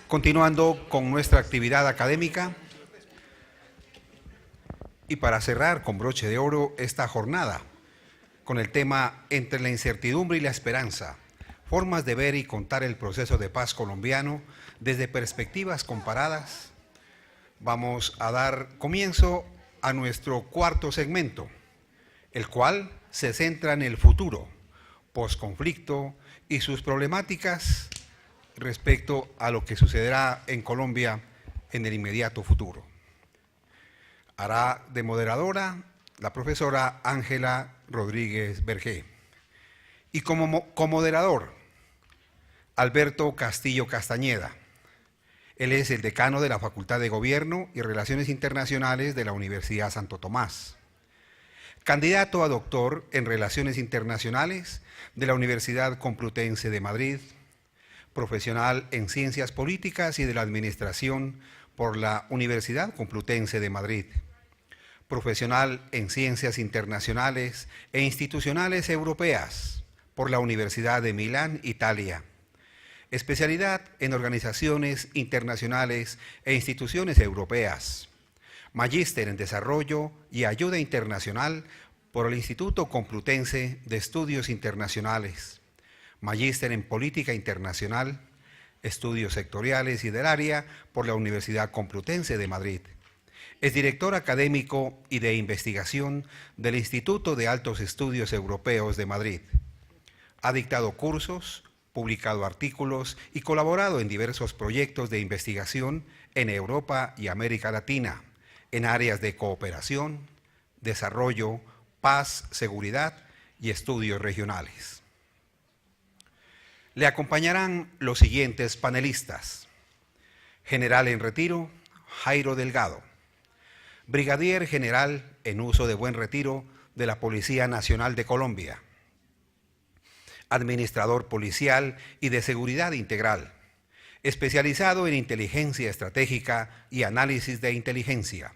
Continuando con nuestra actividad académica y para cerrar con broche de oro esta jornada con el tema Entre la incertidumbre y la esperanza, formas de ver y contar el proceso de paz colombiano desde perspectivas comparadas, vamos a dar comienzo a nuestro cuarto segmento, el cual se centra en el futuro, posconflicto y sus problemáticas respecto a lo que sucederá en Colombia en el inmediato futuro. Hará de moderadora la profesora Ángela Rodríguez Bergé. Y como moderador, Alberto Castillo Castañeda. Él es el decano de la Facultad de Gobierno y Relaciones Internacionales de la Universidad Santo Tomás. Candidato a doctor en Relaciones Internacionales de la Universidad Complutense de Madrid. Profesional en Ciencias Políticas y de la Administración por la Universidad Complutense de Madrid. Profesional en Ciencias Internacionales e Institucionales Europeas por la Universidad de Milán, Italia. Especialidad en Organizaciones Internacionales e Instituciones Europeas. Magíster en Desarrollo y Ayuda Internacional por el Instituto Complutense de Estudios Internacionales. Magíster en Política Internacional, Estudios Sectoriales y del Área por la Universidad Complutense de Madrid. Es director académico y de investigación del Instituto de Altos Estudios Europeos de Madrid. Ha dictado cursos, publicado artículos y colaborado en diversos proyectos de investigación en Europa y América Latina, en áreas de cooperación, desarrollo, paz, seguridad y estudios regionales. Le acompañarán los siguientes panelistas. General en retiro, Jairo Delgado. Brigadier general en uso de buen retiro de la Policía Nacional de Colombia. Administrador policial y de seguridad integral, especializado en inteligencia estratégica y análisis de inteligencia,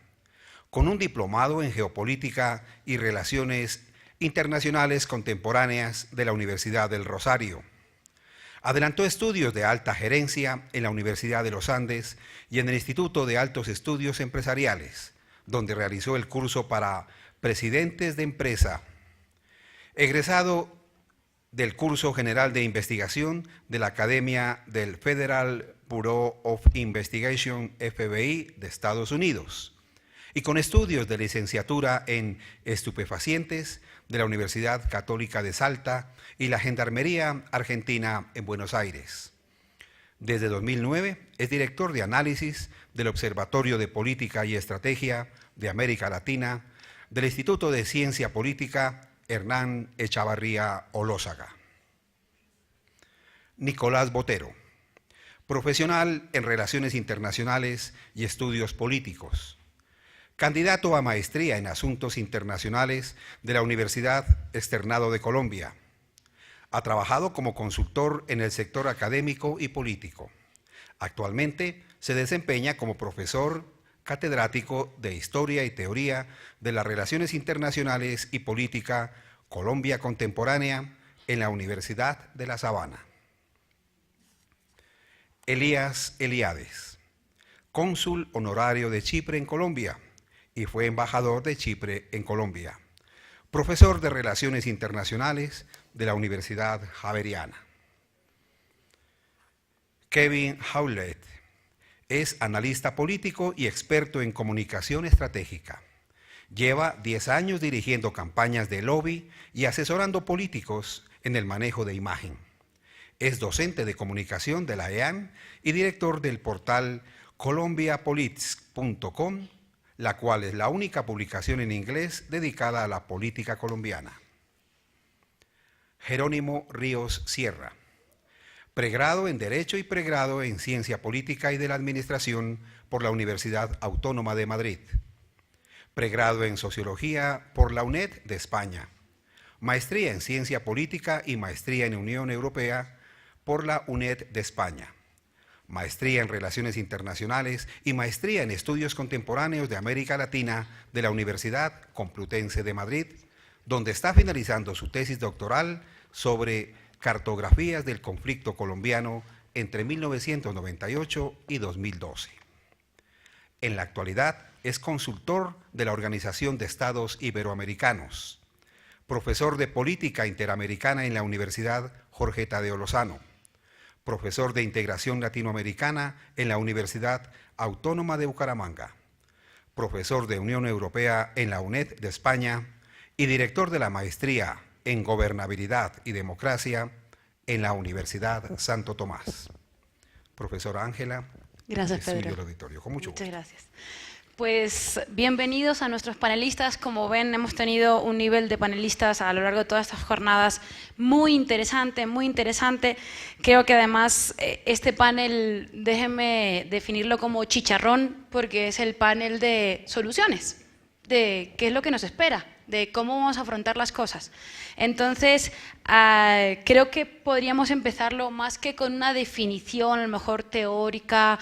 con un diplomado en geopolítica y relaciones internacionales contemporáneas de la Universidad del Rosario. Adelantó estudios de alta gerencia en la Universidad de los Andes y en el Instituto de Altos Estudios Empresariales, donde realizó el curso para presidentes de empresa. Egresado del curso general de investigación de la Academia del Federal Bureau of Investigation, FBI, de Estados Unidos, y con estudios de licenciatura en estupefacientes de la Universidad Católica de Salta y la Gendarmería Argentina en Buenos Aires. Desde 2009 es director de análisis del Observatorio de Política y Estrategia de América Latina del Instituto de Ciencia Política Hernán Echavarría Olózaga. Nicolás Botero, profesional en Relaciones Internacionales y Estudios Políticos, candidato a maestría en Asuntos Internacionales de la Universidad Externado de Colombia. Ha trabajado como consultor en el sector académico y político. Actualmente se desempeña como profesor catedrático de Historia y Teoría de las Relaciones Internacionales y Política Colombia Contemporánea en la Universidad de La Sabana. Elías Eliades, cónsul honorario de Chipre en Colombia y fue embajador de Chipre en Colombia. Profesor de Relaciones Internacionales de la Universidad Javeriana. Kevin Howlett es analista político y experto en comunicación estratégica. Lleva 10 años dirigiendo campañas de lobby y asesorando políticos en el manejo de imagen. Es docente de comunicación de la EAM y director del portal colombiapolitics.com, la cual es la única publicación en inglés dedicada a la política colombiana. Jerónimo Ríos Sierra, pregrado en Derecho y pregrado en Ciencia Política y de la Administración por la Universidad Autónoma de Madrid. Pregrado en Sociología por la UNED de España. Maestría en Ciencia Política y Maestría en Unión Europea por la UNED de España. Maestría en Relaciones Internacionales y Maestría en Estudios Contemporáneos de América Latina de la Universidad Complutense de Madrid, donde está finalizando su tesis doctoral sobre cartografías del conflicto colombiano entre 1998 y 2012. En la actualidad es consultor de la Organización de Estados Iberoamericanos, profesor de Política Interamericana en la Universidad Jorge Tadeo Lozano, profesor de Integración Latinoamericana en la Universidad Autónoma de Bucaramanga, profesor de Unión Europea en la UNED de España y director de la Maestría en Gobernabilidad y Democracia en la Universidad Santo Tomás. Profesora Ángela, gracias, Pedro. suyo el auditorio. Con mucho gusto. Muchas gracias. Pues bienvenidos a nuestros panelistas. Como ven, hemos tenido un nivel de panelistas a lo largo de todas estas jornadas muy interesante, muy interesante. Creo que además este panel, déjenme definirlo como chicharrón, porque es el panel de soluciones, de qué es lo que nos espera, de cómo vamos a afrontar las cosas. Entonces, creo que podríamos empezarlo más que con una definición, a lo mejor teórica,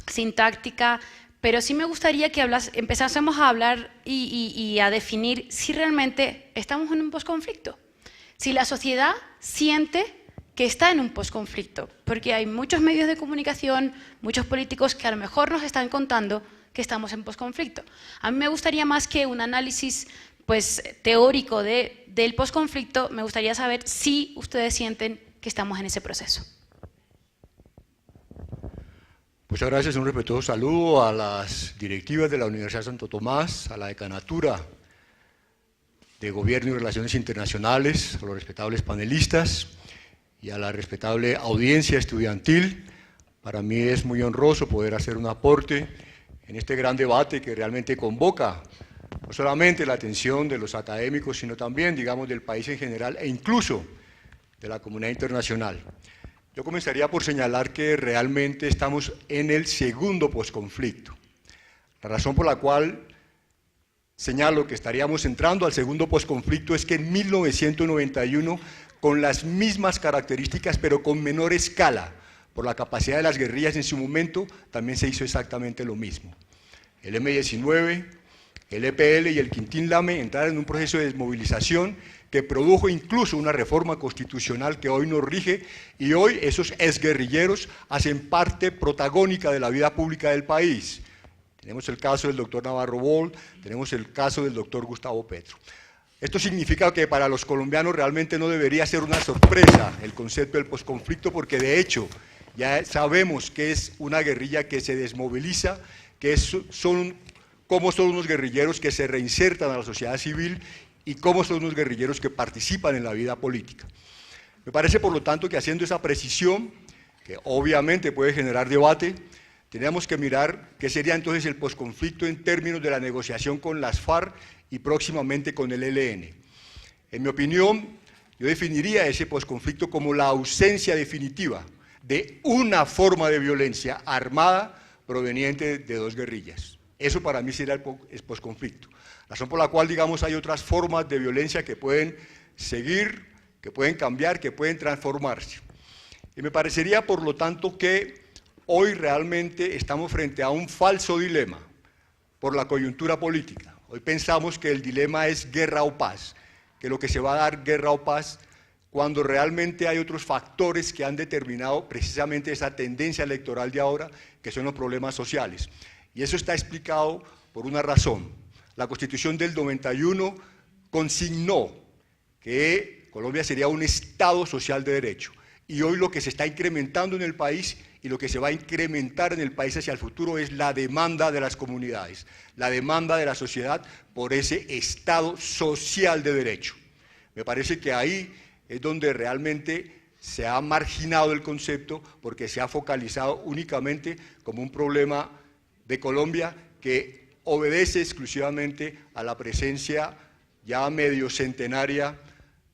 sintáctica, pero sí me gustaría que empezásemos a hablar y a definir si realmente estamos en un posconflicto, si la sociedad siente que está en un posconflicto, porque hay muchos medios de comunicación, muchos políticos que a lo mejor nos están contando que estamos en posconflicto. A mí me gustaría más que un análisis pues, teórico del posconflicto, me gustaría saber si ustedes sienten que estamos en ese proceso. Muchas gracias, un respetuoso saludo a las directivas de la Universidad Santo Tomás, a la decanatura de Gobierno y Relaciones Internacionales, a los respetables panelistas y a la respetable audiencia estudiantil. Para mí es muy honroso poder hacer un aporte en este gran debate que realmente convoca no solamente la atención de los académicos, sino también, digamos, del país en general e incluso de la comunidad internacional. Yo comenzaría por señalar que realmente estamos en el segundo posconflicto. La razón por la cual señalo que estaríamos entrando al segundo posconflicto es que en 1991, con las mismas características pero con menor escala, por la capacidad de las guerrillas en su momento, también se hizo exactamente lo mismo. El M-19, el EPL y el Quintín Lame entraron en un proceso de desmovilización que produjo incluso una reforma constitucional que hoy nos rige, y hoy esos exguerrilleros hacen parte protagónica de la vida pública del país. Tenemos el caso del doctor Navarro Boll, tenemos el caso del doctor Gustavo Petro. Esto significa que para los colombianos realmente no debería ser una sorpresa el concepto del posconflicto, porque de hecho ya sabemos que es una guerrilla que se desmoviliza, que cómo son unos guerrilleros que se reinsertan a la sociedad civil y cómo son unos guerrilleros que participan en la vida política. Me parece, por lo tanto, que haciendo esa precisión, que obviamente puede generar debate, tenemos que mirar qué sería entonces el posconflicto en términos de la negociación con las FARC y próximamente con el ELN. En mi opinión, yo definiría ese posconflicto como la ausencia definitiva de una forma de violencia armada proveniente de dos guerrillas. Eso para mí sería el posconflicto. Razón por la cual, digamos, hay otras formas de violencia que pueden seguir, que pueden cambiar, que pueden transformarse. Y me parecería, por lo tanto, que hoy realmente estamos frente a un falso dilema por la coyuntura política. Hoy pensamos que el dilema es guerra o paz, que lo que se va a dar guerra o paz, cuando realmente hay otros factores que han determinado precisamente esa tendencia electoral de ahora, que son los problemas sociales. Y eso está explicado por una razón. La Constitución del 91 consignó que Colombia sería un Estado social de derecho, y hoy lo que se está incrementando en el país y lo que se va a incrementar en el país hacia el futuro es la demanda de las comunidades, la demanda de la sociedad por ese Estado social de derecho. Me parece que ahí es donde realmente se ha marginado el concepto, porque se ha focalizado únicamente como un problema de Colombia que obedece exclusivamente a la presencia ya medio centenaria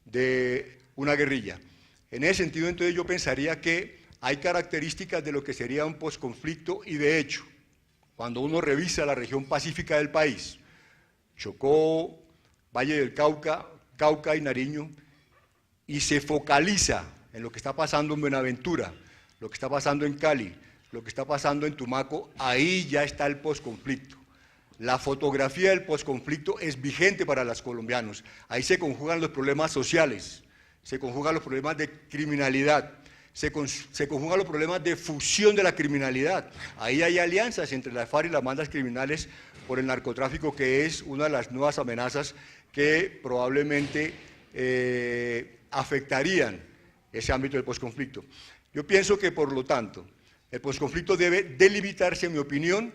de una guerrilla. En ese sentido, entonces, yo pensaría que hay características de lo que sería un posconflicto, y de hecho, cuando uno revisa la región pacífica del país, Chocó, Valle del Cauca, Cauca y Nariño, y se focaliza en lo que está pasando en Buenaventura, lo que está pasando en Cali, lo que está pasando en Tumaco, ahí ya está el posconflicto. La fotografía del posconflicto es vigente para los colombianos. Ahí se conjugan los problemas sociales, se conjugan los problemas de criminalidad, se conjugan los problemas de fusión de la criminalidad. Ahí hay alianzas entre la FARC y las bandas criminales por el narcotráfico, que es una de las nuevas amenazas que probablemente afectarían ese ámbito del posconflicto. Yo pienso que, por lo tanto, el posconflicto debe delimitarse, en mi opinión,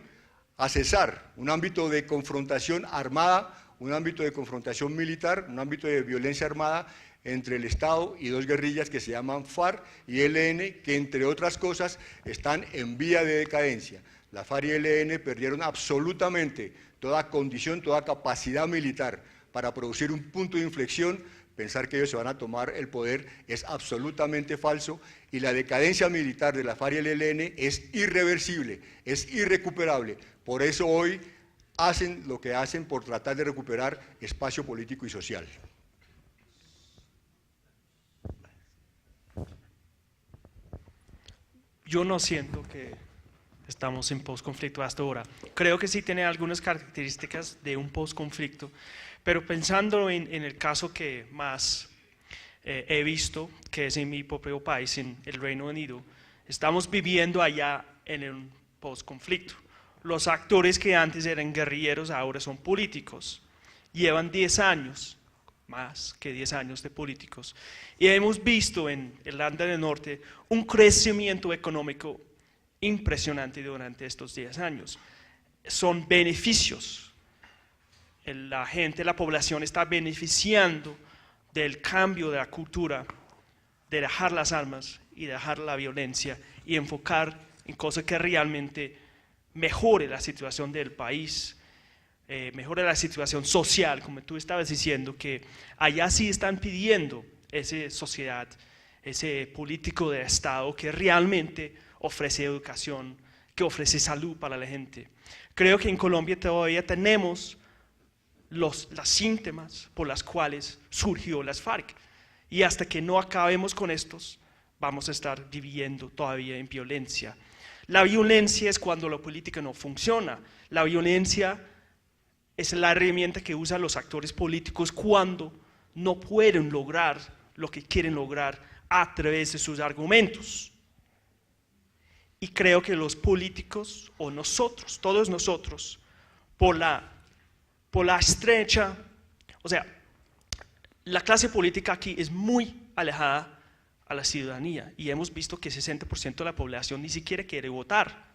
a cesar un ámbito de confrontación armada, un ámbito de confrontación militar, un ámbito de violencia armada entre el Estado y dos guerrillas que se llaman FARC y ELN, que entre otras cosas están en vía de decadencia. La FARC y ELN perdieron absolutamente toda condición, toda capacidad militar para producir un punto de inflexión. Pensar que ellos se van a tomar el poder es absolutamente falso, y la decadencia militar de la FARC y el ELN es irreversible, es irrecuperable. Por eso hoy hacen lo que hacen por tratar de recuperar espacio político y social. Yo no siento que estamos en posconflicto hasta ahora. Creo que sí tiene algunas características de un posconflicto, pero pensando en el caso que más he visto, que es en mi propio país, en el Reino Unido, estamos viviendo allá en un posconflicto. Los actores que antes eran guerrilleros ahora son políticos. Llevan 10 años, más que 10 años de políticos. Y hemos visto en Irlanda del Norte un crecimiento económico impresionante durante estos 10 años. Son beneficios. La gente, la población está beneficiando del cambio de la cultura, de dejar las armas y dejar la violencia y enfocar en cosas que realmente mejore la situación del país, mejore la situación social, como tú estabas diciendo, que allá sí están pidiendo esa sociedad, ese político de Estado que realmente ofrece educación, que ofrece salud para la gente. Creo que en Colombia todavía tenemos las síntomas por las cuales surgió las FARC, y hasta que no acabemos con estos, vamos a estar viviendo todavía en violencia. La violencia es cuando la política no funciona. La violencia es la herramienta que usan los actores políticos cuando no pueden lograr lo que quieren lograr a través de sus argumentos. Y creo que los políticos, o nosotros, todos nosotros, por la estrecha, o sea, la clase política aquí es muy alejada a la ciudadanía, y hemos visto que 60% de la población ni siquiera quiere votar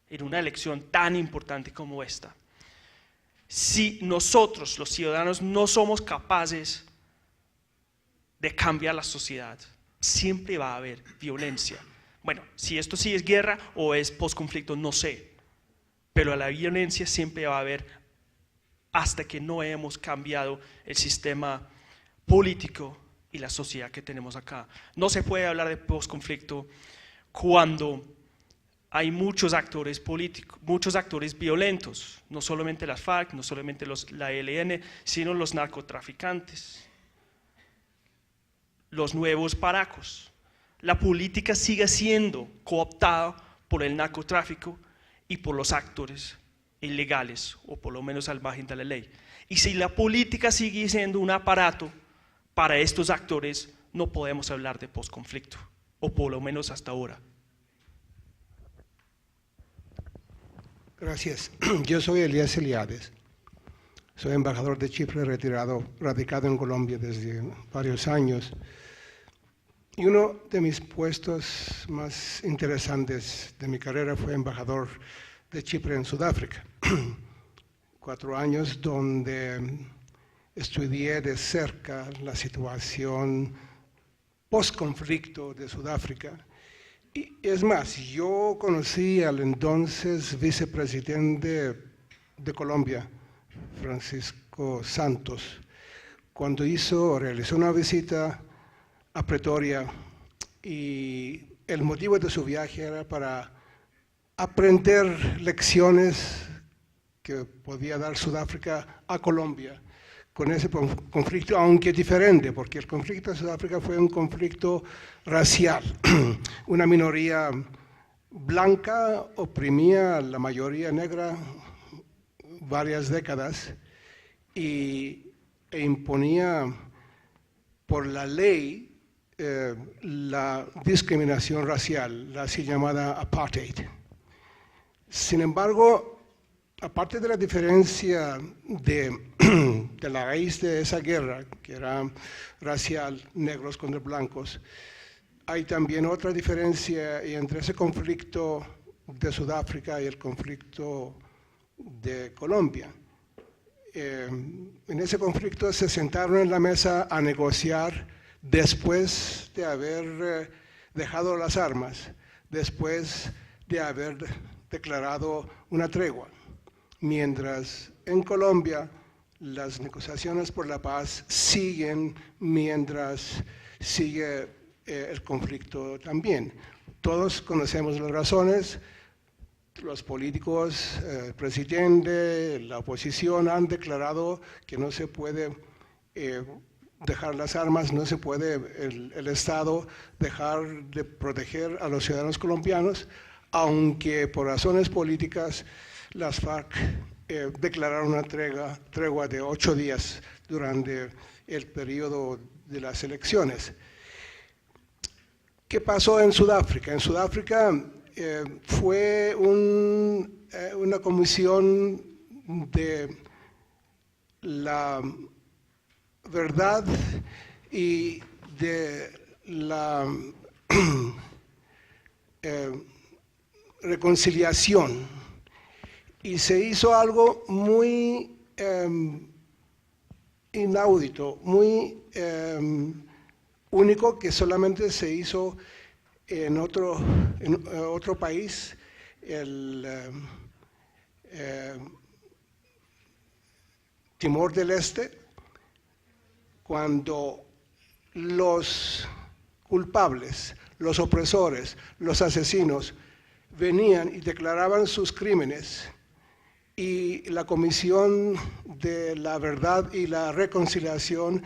en una elección tan importante como esta. Si nosotros, los ciudadanos, no somos capaces de cambiar la sociedad, siempre va a haber violencia. Bueno, si esto sí es guerra o es posconflicto, no sé, pero la violencia siempre va a haber hasta que no hemos cambiado el sistema político y la sociedad que tenemos acá. No se puede hablar de posconflicto cuando hay muchos actores políticos, muchos actores violentos, no solamente las FARC, no solamente la ELN, sino los narcotraficantes, los nuevos paracos. La política sigue siendo cooptada por el narcotráfico y por los actores ilegales, o por lo menos al margen de la ley. Y si la política sigue siendo un aparato para estos actores, no podemos hablar de posconflicto, o por lo menos hasta ahora. Gracias. Yo soy Elías Eliades. Soy embajador de Chipre retirado, radicado en Colombia desde varios años. Y uno de mis puestos más interesantes de mi carrera fue embajador de Chipre en Sudáfrica. 4 años donde estudié de cerca la situación post-conflicto de Sudáfrica. Y es más, yo conocí al entonces vicepresidente de Colombia, Francisco Santos, cuando realizó una visita a Pretoria, y el motivo de su viaje era para aprender lecciones que podía dar Sudáfrica a Colombia con ese conflicto, aunque diferente, porque el conflicto de Sudáfrica fue un conflicto racial. Una minoría blanca oprimía a la mayoría negra varias décadas e imponía por la ley la discriminación racial, la así llamada apartheid. Sin embargo, aparte de la diferencia de la raíz de esa guerra, que era racial, negros contra blancos, hay también otra diferencia entre ese conflicto de Sudáfrica y el conflicto de Colombia. En ese conflicto se sentaron en la mesa a negociar después de haber dejado las armas, después de haber declarado una tregua. Mientras en Colombia las negociaciones por la paz siguen mientras sigue el conflicto también. Todos conocemos las razones. Los políticos, el presidente, la oposición han declarado que no se puede dejar las armas, no se puede el Estado dejar de proteger a los ciudadanos colombianos, aunque por razones políticas las FARC declararon una tregua de 8 días durante el periodo de las elecciones. ¿Qué pasó en Sudáfrica? En Sudáfrica fue una comisión de la verdad y de la reconciliación, y se hizo algo muy inaudito, muy único, que solamente se hizo en otro país, el Timor del Este, cuando los culpables, los opresores, los asesinos venían y declaraban sus crímenes, y la Comisión de la Verdad y la Reconciliación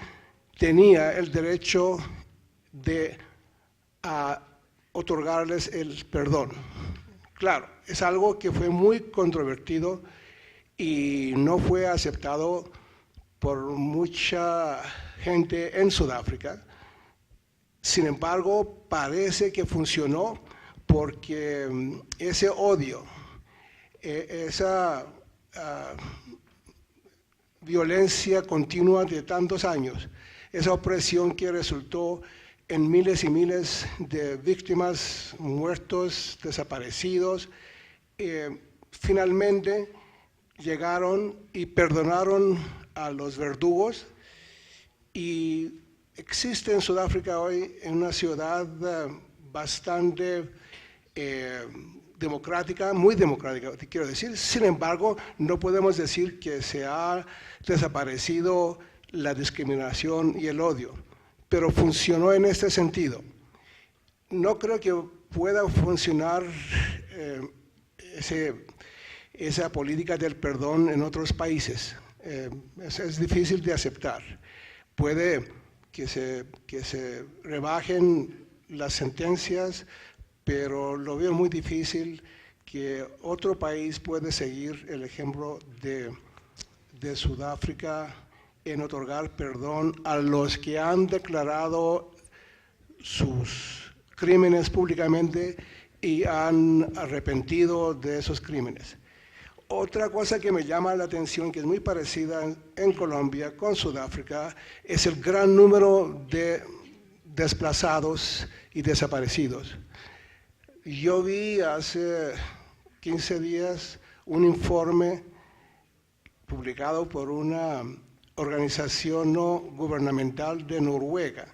tenía el derecho de otorgarles el perdón. Claro, es algo que fue muy controvertido y no fue aceptado por mucha gente en Sudáfrica. Sin embargo, parece que funcionó, porque ese odio, esa violencia continua de tantos años, esa opresión que resultó en miles y miles de víctimas, muertos, desaparecidos, finalmente llegaron y perdonaron a los verdugos, y existe en Sudáfrica hoy, en una ciudad bastante democrática, muy democrática, quiero decir. Sin embargo, no podemos decir que se ha desaparecido la discriminación y el odio, pero funcionó en este sentido. No creo que pueda funcionar esa política del perdón en otros países. Es difícil de aceptar. Puede que se rebajen las sentencias, pero lo veo muy difícil que otro país pueda seguir el ejemplo de Sudáfrica en otorgar perdón a los que han declarado sus crímenes públicamente y han arrepentido de esos crímenes. Otra cosa que me llama la atención, que es muy parecida en Colombia con Sudáfrica, es el gran número de desplazados y desaparecidos. Yo vi hace 15 días un informe publicado por una organización no gubernamental de Noruega,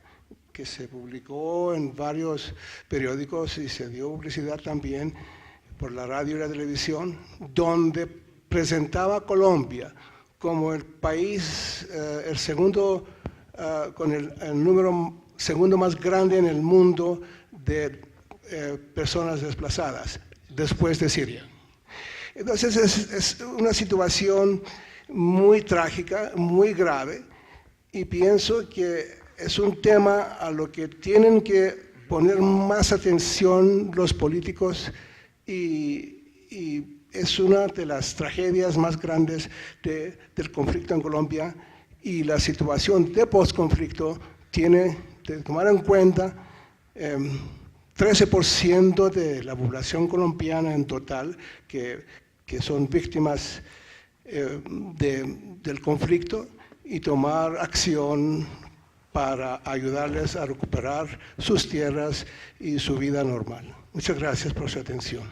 que se publicó en varios periódicos y se dio publicidad también por la radio y la televisión, donde presentaba a Colombia como el país, el segundo, con el número segundo más grande en el mundo de personas desplazadas, después de Siria. Entonces es una situación muy trágica, muy grave, y pienso que es un tema a lo que tienen que poner más atención los políticos y es una de las tragedias más grandes del conflicto en Colombia, y la situación de posconflicto tiene que tomar en cuenta 13% de la población colombiana en total que son víctimas del conflicto, y tomar acción para ayudarles a recuperar sus tierras y su vida normal. Muchas gracias por su atención.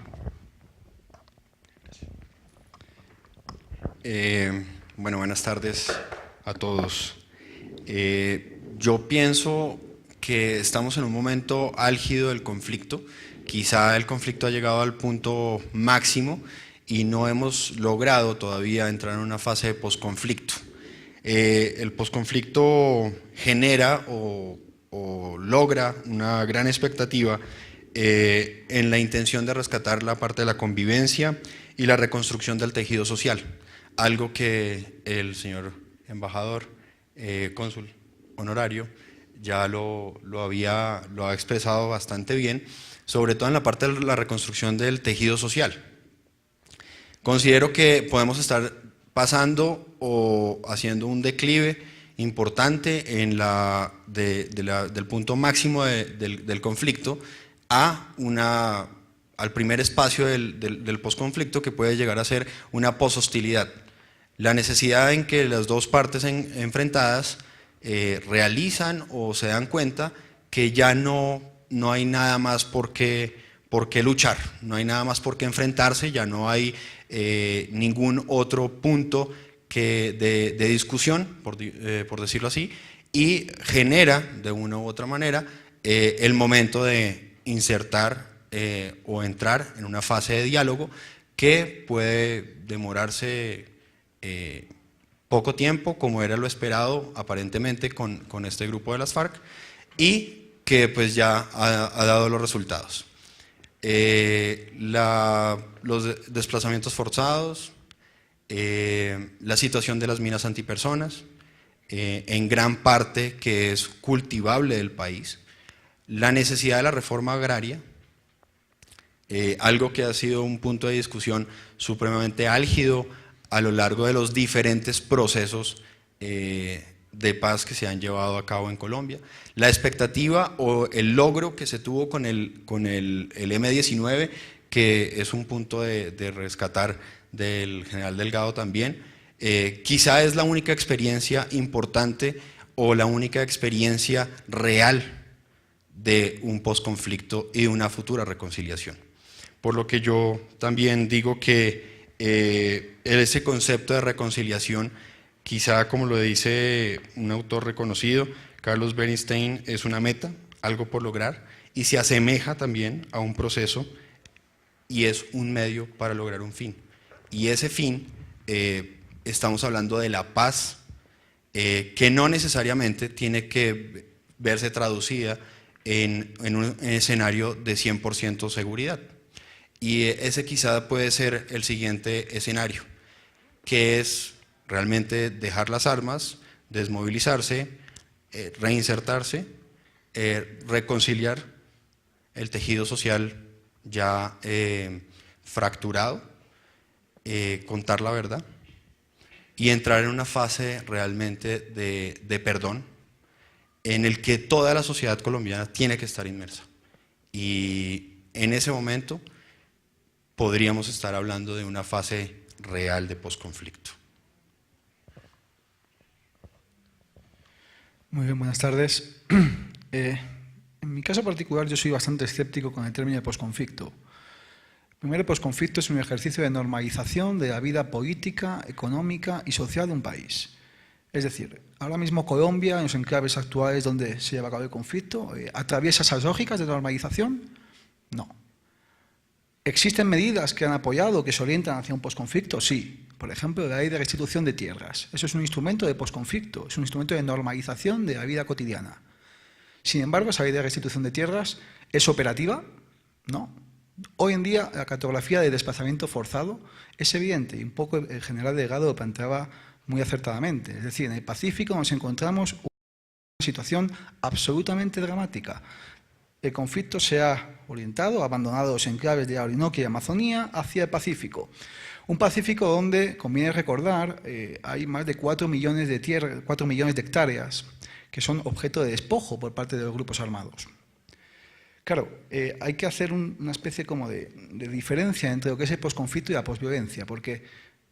Bueno, buenas tardes a todos. Yo pienso que estamos en un momento álgido del conflicto. Quizá el conflicto ha llegado al punto máximo y no hemos logrado todavía entrar en una fase de posconflicto. El posconflicto genera o logra una gran expectativa en la intención de rescatar la parte de la convivencia y la reconstrucción del tejido social, algo que el señor embajador, cónsul honorario, ya lo ha expresado bastante bien, sobre todo en la parte de la reconstrucción del tejido social. Considero que podemos estar pasando o haciendo un declive importante del punto máximo del conflicto al primer espacio del posconflicto, que puede llegar a ser una poshostilidad. La necesidad en que las dos partes enfrentadas realizan o se dan cuenta que ya no hay nada más por qué luchar, no hay nada más por qué enfrentarse, ya no hay ningún otro punto de discusión, por decirlo así, y genera de una u otra manera el momento de insertar o entrar en una fase de diálogo que puede demorarse poco tiempo, como era lo esperado aparentemente con este grupo de las FARC, y que pues ya ha dado los resultados. Los desplazamientos forzados, la situación de las minas antipersonas, en gran parte que es cultivable del país, la necesidad de la reforma agraria, algo que ha sido un punto de discusión supremamente álgido a lo largo de los diferentes procesos de paz que se han llevado a cabo en Colombia. La expectativa o el logro que se tuvo con el M-19, que es un punto de rescatar del general Delgado también, quizá es la única experiencia importante o la única experiencia real de un posconflicto y de una futura reconciliación. Por lo que yo también digo que ese concepto de reconciliación, quizá como lo dice un autor reconocido, Carlos Bernstein, es una meta, algo por lograr, y se asemeja también a un proceso y es un medio para lograr un fin. Y ese fin, estamos hablando de la paz, que no necesariamente tiene que verse traducida en un escenario de 100% seguridad. Y ese quizá puede ser el siguiente escenario, que es realmente dejar las armas, desmovilizarse, reinsertarse, reconciliar el tejido social ya fracturado, contar la verdad y entrar en una fase realmente de perdón en el que toda la sociedad colombiana tiene que estar inmersa. Y en ese momento podríamos estar hablando de una fase real de posconflicto. Muy bien, buenas tardes. En mi caso particular yo soy bastante escéptico con el término de posconflicto. Primero, el posconflicto es un ejercicio de normalización de la vida política, económica y social de un país. Es decir, ahora mismo Colombia, en los enclaves actuales donde se lleva a cabo el conflicto, ¿atraviesa esas lógicas de normalización? No. ¿Existen medidas que han apoyado, que se orientan hacia un posconflicto? Sí. Por ejemplo, la ley de restitución de tierras. Eso es un instrumento de posconflicto, es un instrumento de normalización de la vida cotidiana. Sin embargo, esa ley de restitución de tierras ¿es operativa? No. Hoy en día, la cartografía de desplazamiento forzado es evidente, y un poco el general Delgado lo planteaba muy acertadamente. Es decir, en el Pacífico nos encontramos una situación absolutamente dramática. el conflicto se ha orientado, abandonado los enclaves de Orinoquia y Amazonía hacia el Pacífico. Un Pacífico donde, conviene recordar, hay más de 4 millones de hectáreas que son objeto de despojo por parte de los grupos armados. Claro, hay que hacer una especie como de diferencia entre lo que es el posconflicto y la posviolencia, porque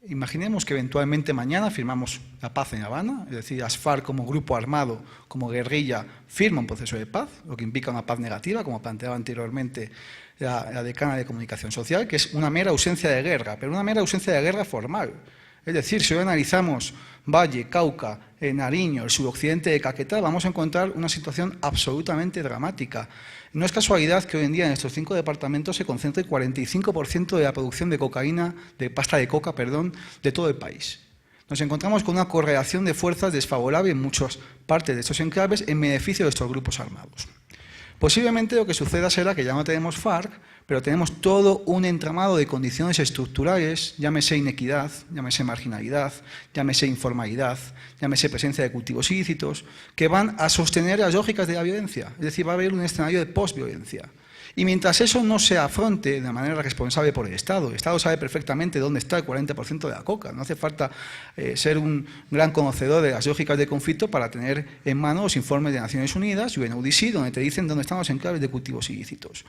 imaginemos que eventualmente mañana firmamos la paz en La Habana, es decir, las FARC como grupo armado, como guerrilla, firma un proceso de paz, lo que implica una paz negativa, como planteaba anteriormente la decana de Comunicación Social, que es una mera ausencia de guerra, pero una mera ausencia de guerra formal. Es decir, si hoy analizamos Valle, Cauca, Nariño, el suroccidente de Caquetá, vamos a encontrar una situación absolutamente dramática. No es casualidad que hoy en día en estos 5 departamentos se concentre el 45% de la producción de cocaína, de pasta de coca, perdón, de todo el país. Nos encontramos con una correlación de fuerzas desfavorable en muchas partes de estos enclaves en beneficio de estos grupos armados. Posiblemente lo que suceda será que ya no tenemos FARC, pero tenemos todo un entramado de condiciones estructurales, llámese inequidad, llámese marginalidad, llámese informalidad, llámese presencia de cultivos ilícitos, que van a sostener las lógicas de la violencia. Es decir, va a haber un escenario de posviolencia. Y mientras eso no se afronte de manera responsable por el Estado sabe perfectamente dónde está el 40% de la coca, no hace falta ser un gran conocedor de las lógicas de conflicto para tener en mano los informes de Naciones Unidas, UNODC, donde te dicen dónde están los enclaves de cultivos ilícitos.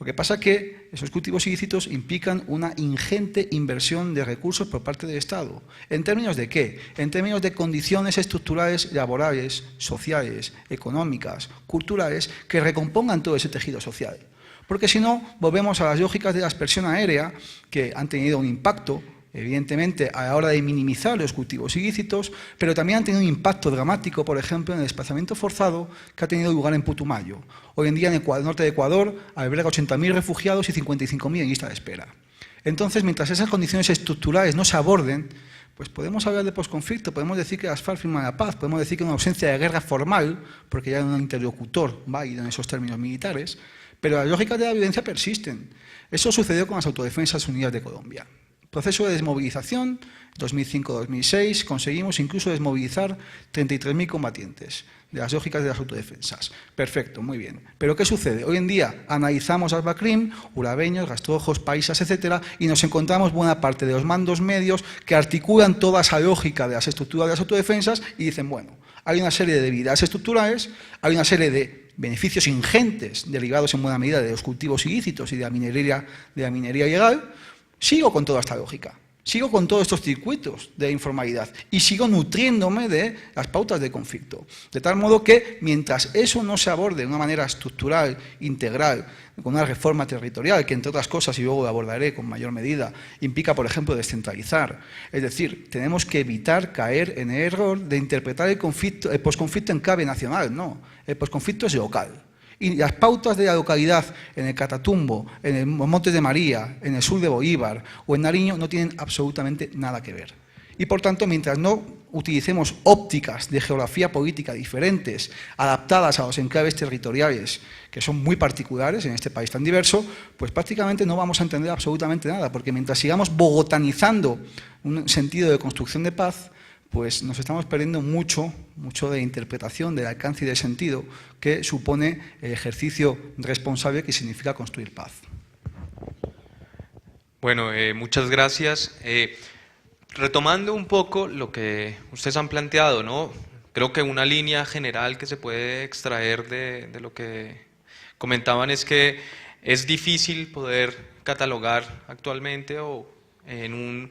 Lo que pasa es que esos cultivos ilícitos implican una ingente inversión de recursos por parte del Estado. ¿En términos de qué? En términos de condiciones estructurales, laborales, sociales, económicas, culturales, que recompongan todo ese tejido social. Porque si no, volvemos a las lógicas de la aspersión aérea, que han tenido un impacto, evidentemente, a la hora de minimizar los cultivos ilícitos, pero también han tenido un impacto dramático, por ejemplo, en el desplazamiento forzado que ha tenido lugar en Putumayo. Hoy en día, en el norte de Ecuador, alberga 80.000 refugiados y 55.000 en lista de espera. Entonces, mientras esas condiciones estructurales no se aborden, pues podemos hablar de posconflicto, podemos decir que las FARC firman la paz, podemos decir que hay una ausencia de guerra formal, porque ya hay un interlocutor válido en esos términos militares, pero las lógicas de la violencia persisten. Eso sucedió con las Autodefensas Unidas de Colombia. Proceso de desmovilización, 2005-2006, conseguimos incluso desmovilizar 33.000 combatientes de las lógicas de las autodefensas. Perfecto, muy bien. Pero ¿qué sucede? Hoy en día analizamos al BACRIM, urabeños, rastrojos, paisas, etcétera, y nos encontramos buena parte de los mandos medios que articulan toda esa lógica de las estructuras de las autodefensas y dicen, bueno, hay una serie de debilidades estructurales, hay una serie de beneficios ingentes derivados en buena medida de los cultivos ilícitos y de la minería ilegal. Sigo con toda esta lógica, sigo con todos estos circuitos de informalidad y sigo nutriéndome de las pautas de conflicto. De tal modo que, mientras eso no se aborde de una manera estructural, integral, con una reforma territorial, que entre otras cosas, y luego lo abordaré con mayor medida, implica, por ejemplo, descentralizar. Es decir, tenemos que evitar caer en el error de interpretar el posconflicto en clave nacional. No, el posconflicto es local. Y las pautas de la localidad en el Catatumbo, en los Montes de María, en el sur de Bolívar o en Nariño no tienen absolutamente nada que ver. Y por tanto, mientras no utilicemos ópticas de geografía política diferentes, adaptadas a los enclaves territoriales, que son muy particulares en este país tan diverso, pues prácticamente no vamos a entender absolutamente nada, porque mientras sigamos bogotanizando un sentido de construcción de paz, pues nos estamos perdiendo mucho de interpretación del alcance y del sentido que supone el ejercicio responsable que significa construir paz. Bueno, muchas gracias. Retomando un poco lo que ustedes han planteado, ¿no? Creo que una línea general que se puede extraer de lo que comentaban es que es difícil poder catalogar actualmente o en un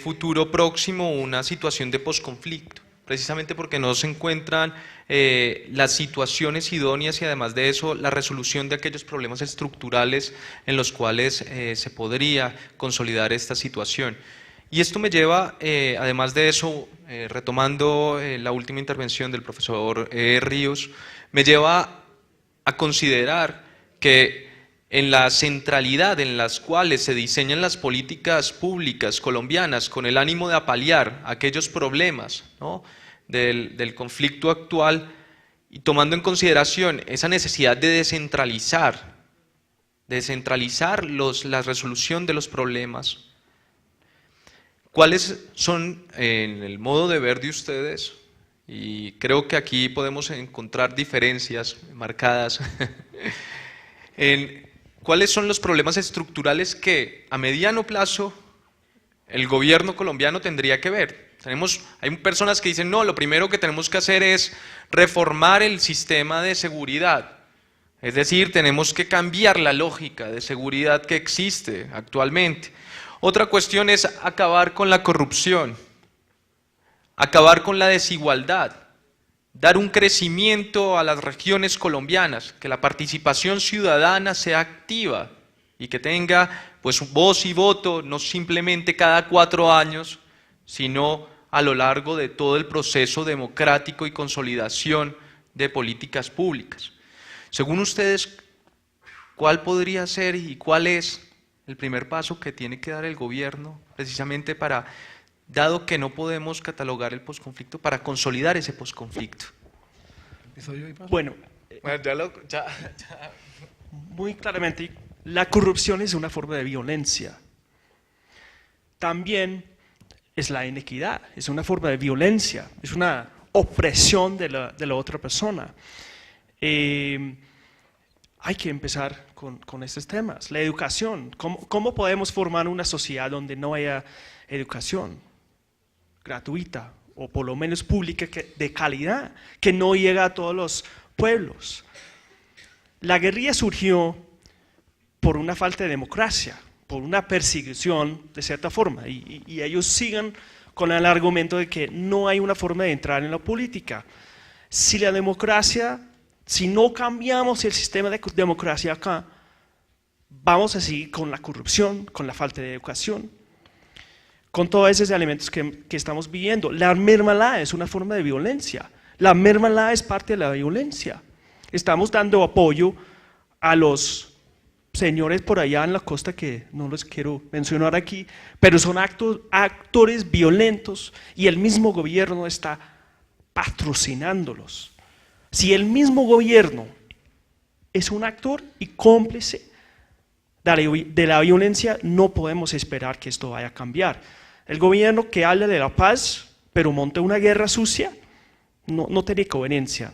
futuro próximo una situación de posconflicto, precisamente porque no se encuentran las situaciones idóneas y además de eso la resolución de aquellos problemas estructurales en los cuales se podría consolidar esta situación. Y esto me lleva, además de eso, retomando la última intervención del profesor Ríos, me lleva a considerar que en la centralidad en las cuales se diseñan las políticas públicas colombianas con el ánimo de apalear aquellos problemas, ¿no?, del conflicto actual y tomando en consideración esa necesidad de descentralizar la resolución de los problemas, ¿cuáles son, en el modo de ver de ustedes, Y creo que aquí podemos encontrar diferencias marcadas en cuáles son los problemas estructurales que a mediano plazo el gobierno colombiano tendría que ver. Hay personas que dicen, no, lo primero que tenemos que hacer es reformar el sistema de seguridad. Es decir, tenemos que cambiar la lógica de seguridad que existe actualmente. Otra cuestión es acabar con la corrupción, acabar con la desigualdad, dar un crecimiento a las regiones colombianas, que la participación ciudadana sea activa y que tenga pues voz y voto, no simplemente cada 4 años, sino a lo largo de todo el proceso democrático y consolidación de políticas públicas. Según ustedes, ¿cuál podría ser y cuál es el primer paso que tiene que dar el gobierno precisamente para, dado que no podemos catalogar el posconflicto, para consolidar ese posconflicto? Bueno, muy claramente, la corrupción es una forma de violencia. También es la inequidad, es una forma de violencia, es una opresión de la otra persona. Hay que empezar con estos temas. La educación, ¿cómo podemos formar una sociedad donde no haya educación gratuita o por lo menos pública de calidad, que no llega a todos los pueblos? La guerrilla surgió por una falta de democracia, por una persecución de cierta forma, y ellos siguen con el argumento de que no hay una forma de entrar en la política. Si la democracia, si no cambiamos el sistema de democracia acá, vamos a seguir con la corrupción, con la falta de educación, con todos esos elementos que estamos viviendo. La mermelada es una forma de violencia, la mermelada es parte de la violencia. Estamos dando apoyo a los señores por allá en la costa que no los quiero mencionar aquí, pero son actores violentos y el mismo gobierno está patrocinándolos. Si el mismo gobierno es un actor y cómplice de la violencia, no podemos esperar que esto vaya a cambiar. El gobierno que habla de la paz, pero monta una guerra sucia, no tiene coherencia.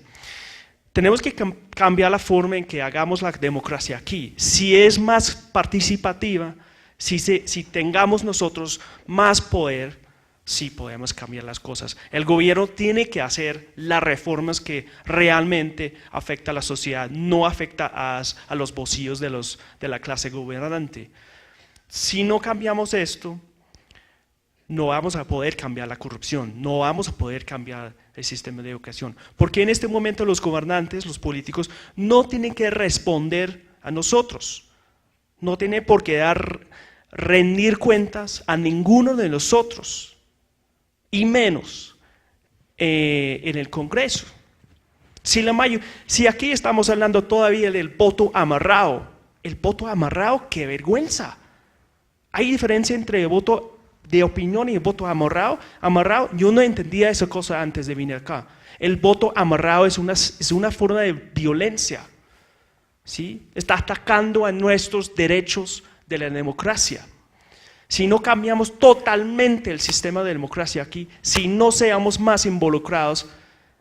Tenemos que cambiar la forma en que hagamos la democracia aquí. Si es más participativa, si tengamos nosotros más poder, sí podemos cambiar las cosas. El gobierno tiene que hacer las reformas que realmente afectan a la sociedad, no afecta a los bolsillos de la clase gobernante. Si no cambiamos esto, no vamos a poder cambiar la corrupción, no vamos a poder cambiar el sistema de educación. Porque en este momento los gobernantes, los políticos, no tienen que responder a nosotros, no tienen por qué rendir cuentas a ninguno de nosotros, y menos en el Congreso. Si aquí estamos hablando todavía del voto amarrado, qué vergüenza. Hay diferencia entre voto de opinión y el voto amarrado. Yo no entendía esa cosa antes de venir acá. El voto amarrado es una forma de violencia, ¿sí? Está atacando a nuestros derechos de la democracia. Si no cambiamos totalmente el sistema de democracia aquí, si no seamos más involucrados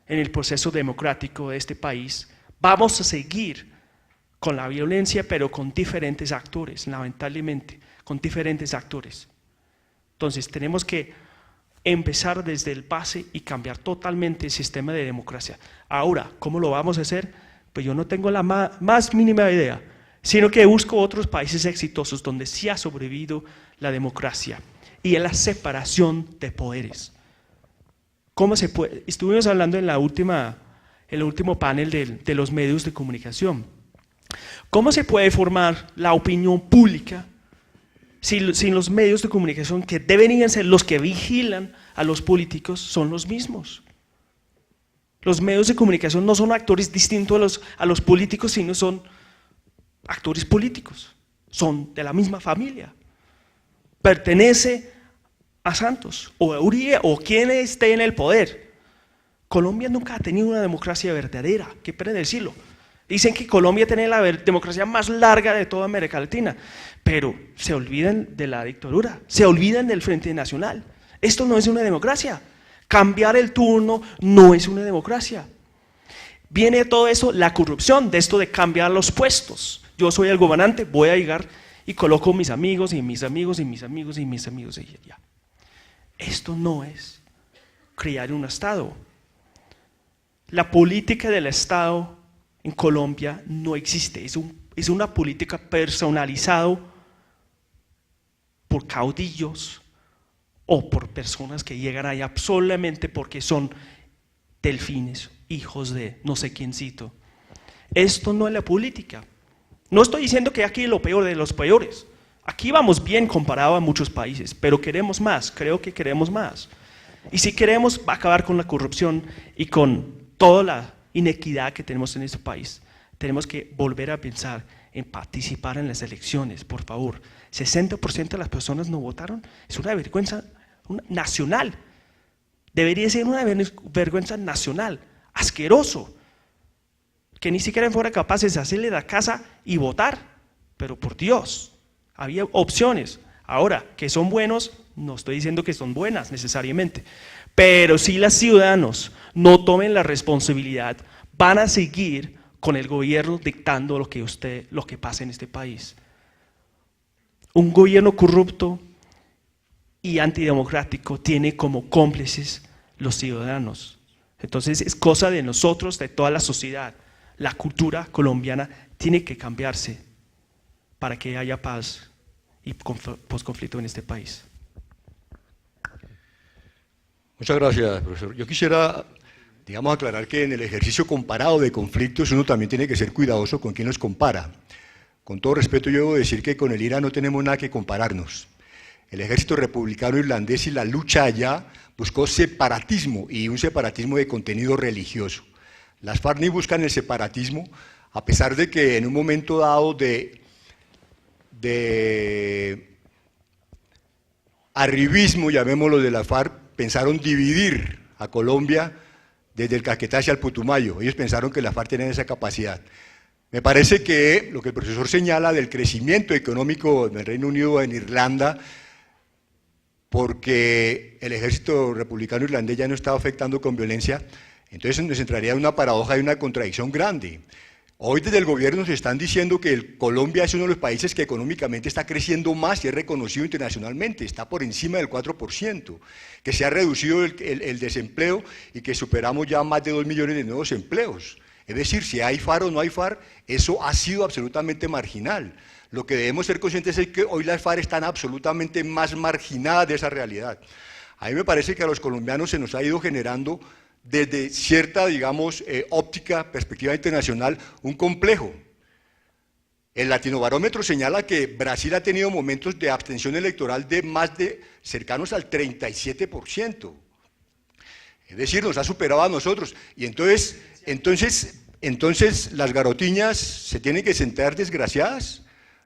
en el proceso democrático de este país, vamos a seguir con la violencia, pero con diferentes actores, lamentablemente, con diferentes actores. Entonces tenemos que empezar desde el base y cambiar totalmente el sistema de democracia. Ahora, ¿cómo lo vamos a hacer? Pues yo no tengo la más mínima idea, sino que busco otros países exitosos donde sí ha sobrevivido la democracia y la separación de poderes. ¿Cómo se puede? Estuvimos hablando en el último panel de los medios de comunicación. ¿Cómo se puede formar la opinión pública sin los medios de comunicación, que deberían ser los que vigilan a los políticos, son los mismos? Los medios de comunicación no son actores distintos a los políticos, sino son actores políticos, son de la misma familia. Pertenece a Santos o a Uribe o quien esté en el poder. Colombia nunca ha tenido una democracia verdadera, qué pena decirlo. Dicen que Colombia tiene la democracia más larga de toda América Latina, pero se olvidan de la dictadura, se olvidan del Frente Nacional. Esto no es una democracia. Cambiar el turno no es una democracia. Viene de todo eso, la corrupción, de esto de cambiar los puestos. Yo soy el gobernante, voy a llegar y coloco mis amigos y mis amigos y mis amigos y mis amigos y ya. Esto no es crear un Estado. La política del Estado en Colombia no existe, es una política personalizada por caudillos o por personas que llegan allá solamente porque son delfines, hijos de no sé quiéncito. Esto no es la política. No estoy diciendo que aquí es lo peor de los peores. Aquí vamos bien comparado a muchos países, pero queremos más, creo que queremos más. Y si queremos acabar con la corrupción y con toda la inequidad que tenemos en este país, tenemos que volver a pensar en participar en las elecciones, por favor. 60% de las personas no votaron, es una vergüenza nacional. Debería ser una vergüenza nacional, asqueroso, que ni siquiera fueran capaces de hacerle la casa y votar, pero por Dios, había opciones. Ahora, que son buenos, no estoy diciendo que son buenas necesariamente, pero si los ciudadanos no tomen la responsabilidad, van a seguir con el gobierno dictando lo que pasa en este país. Un gobierno corrupto y antidemocrático tiene como cómplices los ciudadanos. Entonces es cosa de nosotros, de toda la sociedad. La cultura colombiana tiene que cambiarse para que haya paz y posconflicto en este país. Muchas gracias, profesor. Yo quisiera, digamos, aclarar que en el ejercicio comparado de conflictos uno también tiene que ser cuidadoso con quién los compara. Con todo respeto, yo debo decir que con el IRA no tenemos nada que compararnos. El ejército republicano irlandés y la lucha allá buscó separatismo, y un separatismo de contenido religioso. Las FARC ni buscan el separatismo, a pesar de que en un momento dado de arribismo, llamémoslo, de la FARC, pensaron dividir a Colombia desde el Caquetá hacia el Putumayo. Ellos pensaron que la FARC tenía esa capacidad. Me parece que lo que el profesor señala del crecimiento económico en el Reino Unido, en Irlanda, porque el ejército republicano irlandés ya no estaba afectando con violencia, entonces nos entraría en una paradoja y una contradicción grande. Hoy desde el gobierno se están diciendo que Colombia es uno de los países que económicamente está creciendo más y es reconocido internacionalmente, está por encima del 4%, que se ha reducido el desempleo y que superamos ya más de 2 millones de nuevos empleos. Es decir, si hay FARC o no hay FARC, eso ha sido absolutamente marginal. Lo que debemos ser conscientes es que hoy las FARC están absolutamente más marginadas de esa realidad. A mí me parece que a los colombianos se nos ha ido generando desde cierta, digamos, óptica, perspectiva internacional, un complejo. El Latinobarómetro señala que Brasil ha tenido momentos de abstención electoral de más de cercanos al 37%. Es decir, nos ha superado a nosotros. Y entonces las garotiñas se tienen que sentir desgraciadas.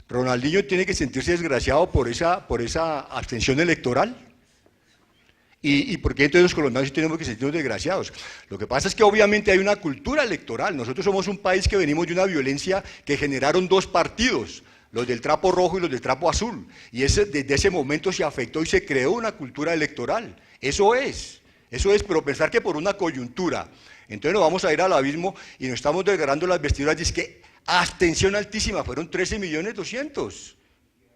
Ronaldinho tiene que sentirse desgraciado por esa abstención electoral. ¿Y por qué entonces los colombianos sí tenemos que sentirnos desgraciados? Lo que pasa es que obviamente hay una cultura electoral. Nosotros somos un país que venimos de una violencia que generaron dos partidos, los del trapo rojo y los del trapo azul. Y desde ese momento se afectó y se creó una cultura electoral. Eso es, pero pensar que por una coyuntura, entonces nos vamos a ir al abismo y nos estamos desgarrando las vestiduras, dice que abstención altísima, fueron 13.200.000.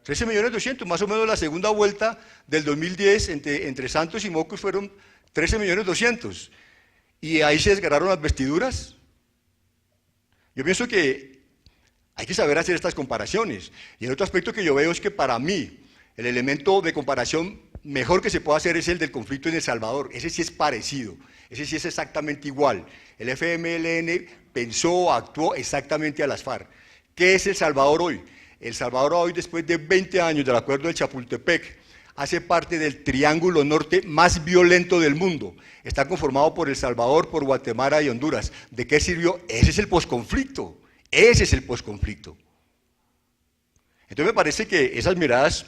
13.200.000, más o menos la segunda vuelta del 2010 entre Santos y Mocus fueron 13.200.000. Y ahí se desgarraron las vestiduras. Yo pienso que hay que saber hacer estas comparaciones. Y el otro aspecto que yo veo es que para mí el elemento de comparación mejor que se puede hacer es el del conflicto en El Salvador. Ese sí es parecido, ese sí es exactamente igual. El FMLN pensó, actuó exactamente a las FARC. ¿Qué es El Salvador hoy? El Salvador hoy, después de 20 años del acuerdo de Chapultepec, hace parte del triángulo norte más violento del mundo. Está conformado por El Salvador, por Guatemala y Honduras. ¿De qué sirvió? Ese es el posconflicto. Ese es el posconflicto. Entonces me parece que esas miradas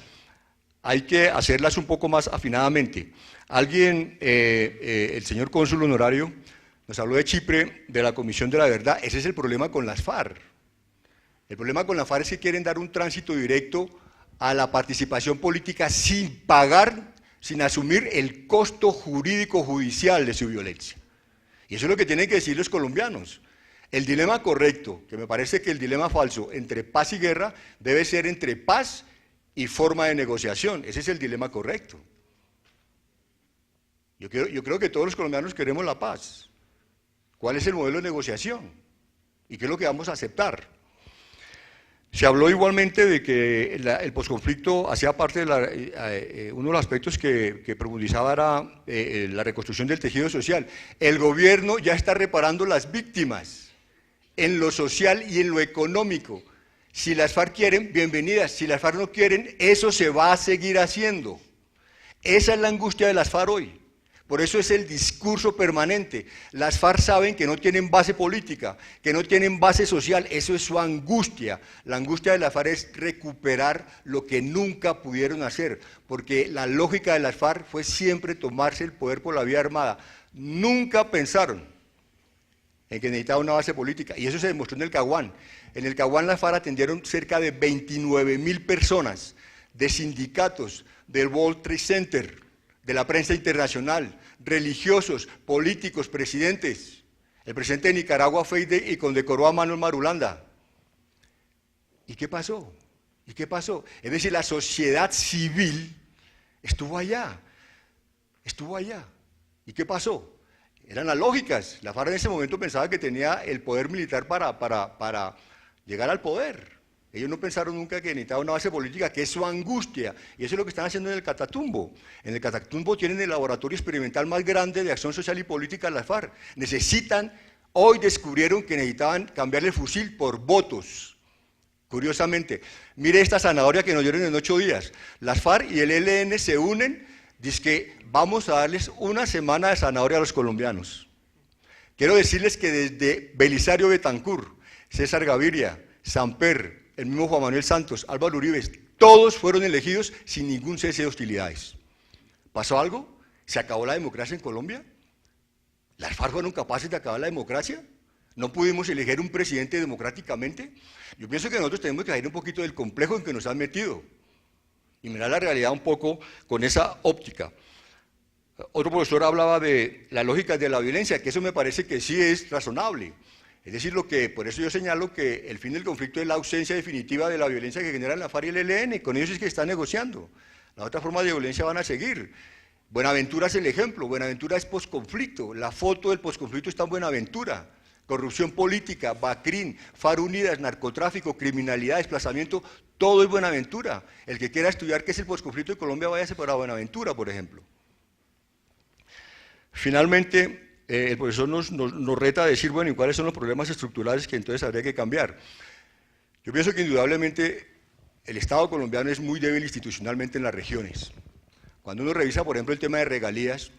hay que hacerlas un poco más afinadamente. Alguien, el señor cónsul honorario, nos habló de Chipre, de la Comisión de la Verdad. Ese es el problema con las FARC. El problema con la FARC es que quieren dar un tránsito directo a la participación política sin pagar sin asumir el costo jurídico judicial de su violencia. Y eso es lo que tienen que decir los colombianos. El dilema correcto, que me parece que el dilema falso entre paz y guerra debe ser entre paz y forma de negociación. Ese es el dilema correcto. Yo creo que todos los colombianos queremos la paz. ¿Cuál es el modelo de negociación? ¿Y qué es lo que vamos a aceptar? Se habló igualmente de que el posconflicto hacía parte de uno de los aspectos que profundizaba era la reconstrucción del tejido social. El gobierno ya está reparando las víctimas en lo social y en lo económico. Si las FARC quieren, bienvenidas. Si las FARC no quieren, eso se va a seguir haciendo. Esa es la angustia de las FARC hoy. Por eso es el discurso permanente. Las FARC saben que no tienen base política, que no tienen base social. Eso es su angustia. La angustia de las FARC es recuperar lo que nunca pudieron hacer, porque la lógica de las FARC fue siempre tomarse el poder por la vía armada. Nunca pensaron en que necesitaba una base política, y eso se demostró en el Caguán. En el Caguán las FARC atendieron cerca de 29.000 personas de sindicatos, del World Trade Center, de la prensa internacional, religiosos, políticos, presidentes. El presidente de Nicaragua fue y condecoró a Manuel Marulanda. ¿Y qué pasó? ¿Y qué pasó? Es decir, la sociedad civil estuvo allá. ¿Y qué pasó? Eran las lógicas. La FARC en ese momento pensaba que tenía el poder militar para llegar al poder. Ellos no pensaron nunca que necesitaba una base política, que es su angustia. Y eso es lo que están haciendo en el Catatumbo. En el Catatumbo tienen el laboratorio experimental más grande de acción social y política de las FARC. Hoy descubrieron que necesitaban cambiar el fusil por votos. Curiosamente, mire esta zanahoria que nos dieron en 8 días. Las FARC y el ELN se unen, dicen que vamos a darles una semana de zanahoria a los colombianos. Quiero decirles que desde Belisario Betancur, César Gaviria, Samper, el mismo Juan Manuel Santos, Álvaro Uribe, todos fueron elegidos sin ningún cese de hostilidades. ¿Pasó algo? ¿Se acabó la democracia en Colombia? ¿Las FARC fueron capaces de acabar la democracia? ¿No pudimos elegir un presidente democráticamente? Yo pienso que nosotros tenemos que salir un poquito del complejo en que nos han metido y mirar la realidad un poco con esa óptica. Otro profesor hablaba de las lógicas de la violencia, que eso me parece que sí es razonable. Es decir, por eso yo señalo que el fin del conflicto es la ausencia definitiva de la violencia que generan la FARC y el ELN, con ellos es que están negociando. Las otras formas de violencia van a seguir. Buenaventura es el ejemplo, Buenaventura es posconflicto, la foto del posconflicto está en Buenaventura. Corrupción política, Bacrín, FARC Unidas, narcotráfico, criminalidad, desplazamiento, todo es Buenaventura. El que quiera estudiar qué es el posconflicto de Colombia, váyase para Buenaventura, por ejemplo. Finalmente, el profesor nos reta a decir, bueno, ¿y cuáles son los problemas estructurales que entonces habría que cambiar? Yo pienso que indudablemente el Estado colombiano es muy débil institucionalmente en las regiones. Cuando uno revisa, por ejemplo, el tema de regalías,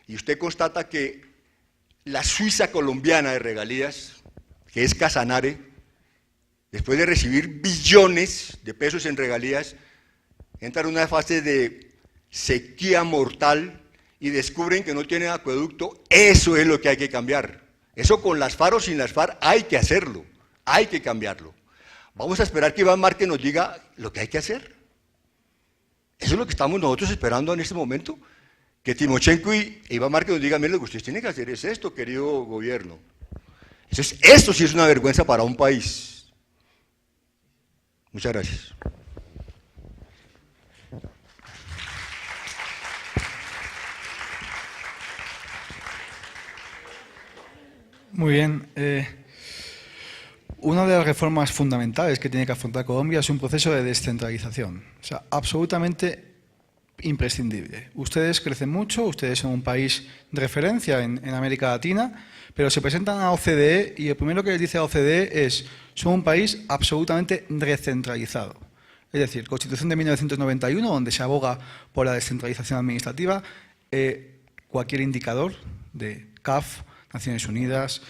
y usted constata que la Suiza colombiana de regalías, que es Casanare, después de recibir billones de pesos en regalías, entra en una fase de sequía mortal, y descubren que no tienen acueducto. Eso es lo que hay que cambiar. Eso con las FARC o sin las FARC hay que hacerlo, hay que cambiarlo. Vamos a esperar que Iván Márquez nos diga lo que hay que hacer. Eso es lo que estamos nosotros esperando en este momento, que Timochenko y Iván Márquez nos digan, mire, lo que ustedes tienen que hacer es esto, querido gobierno. Esto sí es una vergüenza para un país. Muchas gracias. Muy bien. Una de las reformas fundamentales que tiene que afrontar Colombia es un proceso de descentralización. O sea, absolutamente imprescindible. Ustedes crecen mucho, ustedes son un país de referencia en América Latina, pero se presentan a OCDE y lo primero que les dice a OCDE es: son un país absolutamente descentralizado. Es decir, Constitución de 1991, donde se aboga por la descentralización administrativa, cualquier indicador de CAF, Naciones Unidas,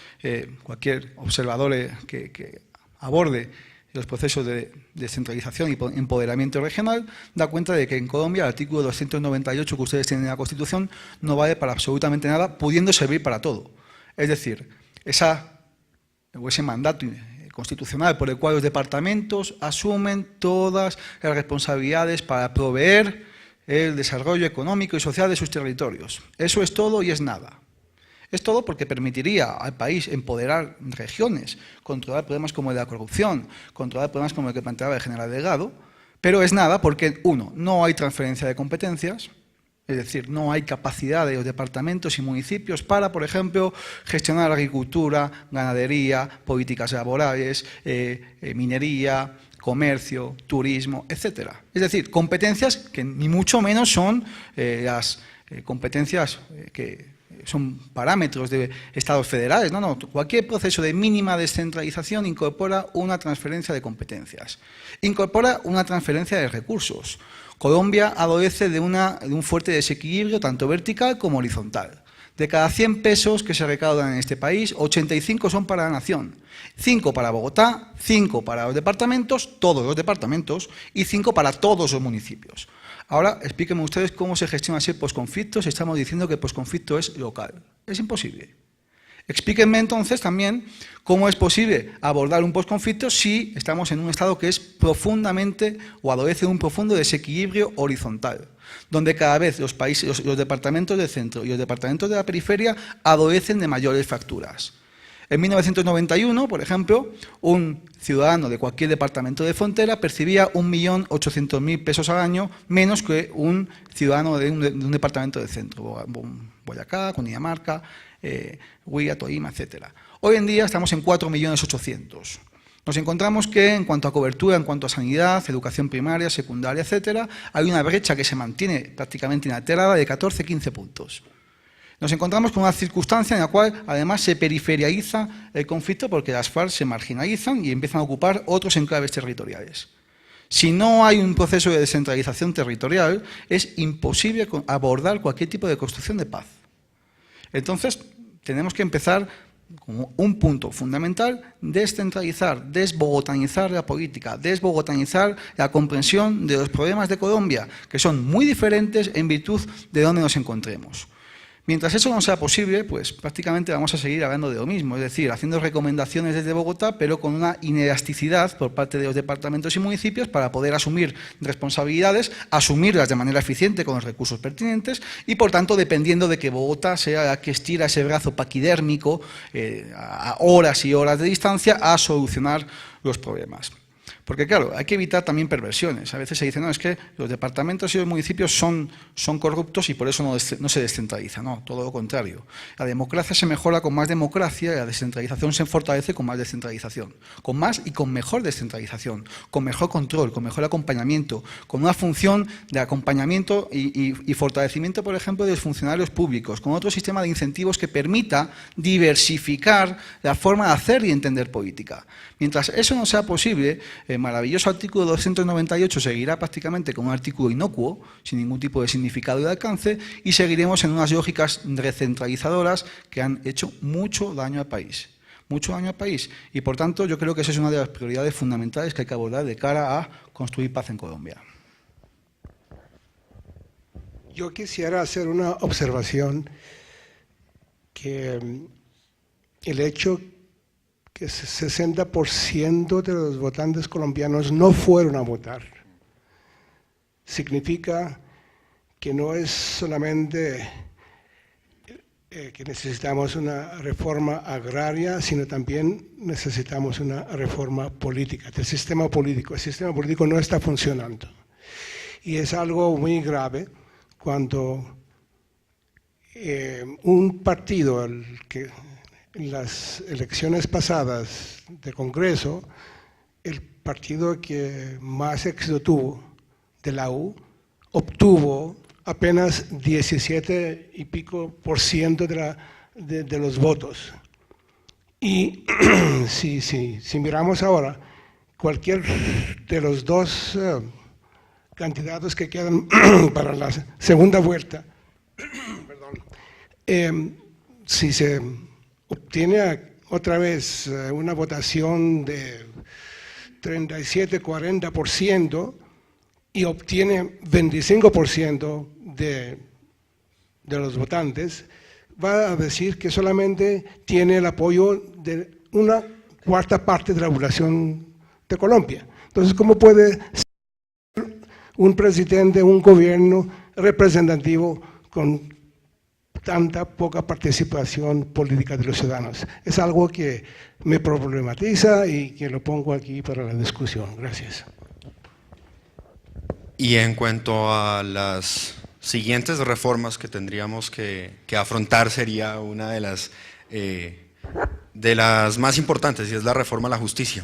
cualquier observador que aborde los procesos de descentralización y empoderamiento regional, da cuenta de que en Colombia el artículo 298 que ustedes tienen en la Constitución no vale para absolutamente nada, pudiendo servir para todo. Es decir, ese mandato constitucional por el cual los departamentos asumen todas las responsabilidades para proveer el desarrollo económico y social de sus territorios. Eso es todo y es nada. Es todo porque permitiría al país empoderar regiones, controlar problemas como el de la corrupción, controlar problemas como el que planteaba el general Delgado, pero es nada porque, uno, no hay transferencia de competencias, es decir, no hay capacidad de los departamentos y municipios para, por ejemplo, gestionar agricultura, ganadería, políticas laborales, minería, comercio, turismo, etc. Es decir, competencias que ni mucho menos son las competencias que son parámetros de estados federales. No, no, cualquier proceso de mínima descentralización incorpora una transferencia de competencias, incorpora una transferencia de recursos. Colombia adolece de un fuerte desequilibrio tanto vertical como horizontal. De cada 100 pesos que se recaudan en este país, 85 son para la nación, 5 para Bogotá, 5 para los departamentos, todos los departamentos, y 5 para todos los municipios. Ahora, explíquenme ustedes cómo se gestiona así el posconflicto si estamos diciendo que el posconflicto es local. Es imposible. Explíquenme entonces también cómo es posible abordar un posconflicto si estamos en un estado que es profundamente o adolece de un profundo desequilibrio horizontal, donde cada vez los países, los departamentos del centro y los departamentos de la periferia adolecen de mayores fracturas. En 1991, por ejemplo, un ciudadano de cualquier departamento de frontera percibía 1.800.000 pesos al año menos que un ciudadano de un departamento de centro, Boyacá, Cundinamarca, Huila, Tolima, etc. Hoy en día estamos en 4.800.000. Nos encontramos que en cuanto a cobertura, en cuanto a sanidad, educación primaria, secundaria, etc., hay una brecha que se mantiene prácticamente inalterada de 14-15 puntos. Nos encontramos con una circunstancia en la cual además se periferializa el conflicto porque las FARC se marginalizan y empiezan a ocupar otros enclaves territoriales. Si no hay un proceso de descentralización territorial, es imposible abordar cualquier tipo de construcción de paz. Entonces, tenemos que empezar como un punto fundamental, descentralizar, desbogotanizar la política, desbogotanizar la comprensión de los problemas de Colombia, que son muy diferentes en virtud de dónde nos encontremos. Mientras eso no sea posible, pues prácticamente vamos a seguir hablando de lo mismo, es decir, haciendo recomendaciones desde Bogotá, pero con una inelasticidad por parte de los departamentos y municipios para poder asumir responsabilidades, asumirlas de manera eficiente con los recursos pertinentes y, por tanto, dependiendo de que Bogotá sea la que estira ese brazo paquidérmico a horas y horas de distancia a solucionar los problemas. Porque, claro, hay que evitar también perversiones. A veces se dice, no, es que los departamentos y los municipios son corruptos y por eso no se descentraliza. No, todo lo contrario. La democracia se mejora con más democracia y la descentralización se fortalece con más descentralización. Con más y con mejor descentralización, con mejor control, con mejor acompañamiento, con una función de acompañamiento y fortalecimiento, por ejemplo, de los funcionarios públicos, con otro sistema de incentivos que permita diversificar la forma de hacer y entender política. Mientras eso no sea posible, el maravilloso artículo 298 seguirá prácticamente como un artículo inocuo, sin ningún tipo de significado y de alcance, y seguiremos en unas lógicas recentralizadoras que han hecho mucho daño al país. Mucho daño al país. Y por tanto, yo creo que esa es una de las prioridades fundamentales que hay que abordar de cara a construir paz en Colombia. Yo quisiera hacer una observación que el hecho que 60% de los votantes colombianos no fueron a votar significa que no es solamente que necesitamos una reforma agraria, sino también necesitamos una reforma política, del sistema político. El sistema político no está funcionando. Y es algo muy grave cuando un partido, en las elecciones pasadas de Congreso, el partido que más éxito tuvo, de la U, obtuvo apenas 17 y pico % de los votos. Y si miramos ahora, cualquier de los dos candidatos que quedan para la segunda vuelta, si se obtiene otra vez una votación de 37-40% y obtiene 25% de los votantes, va a decir que solamente tiene el apoyo de una cuarta parte de la población de Colombia. Entonces, ¿cómo puede ser un presidente, un gobierno representativo con tanta poca participación política de los ciudadanos. Es algo que me problematiza y que lo pongo aquí para la discusión. Gracias. Y en cuanto a las siguientes reformas que tendríamos que afrontar, sería una de las más importantes, y es la reforma a la justicia.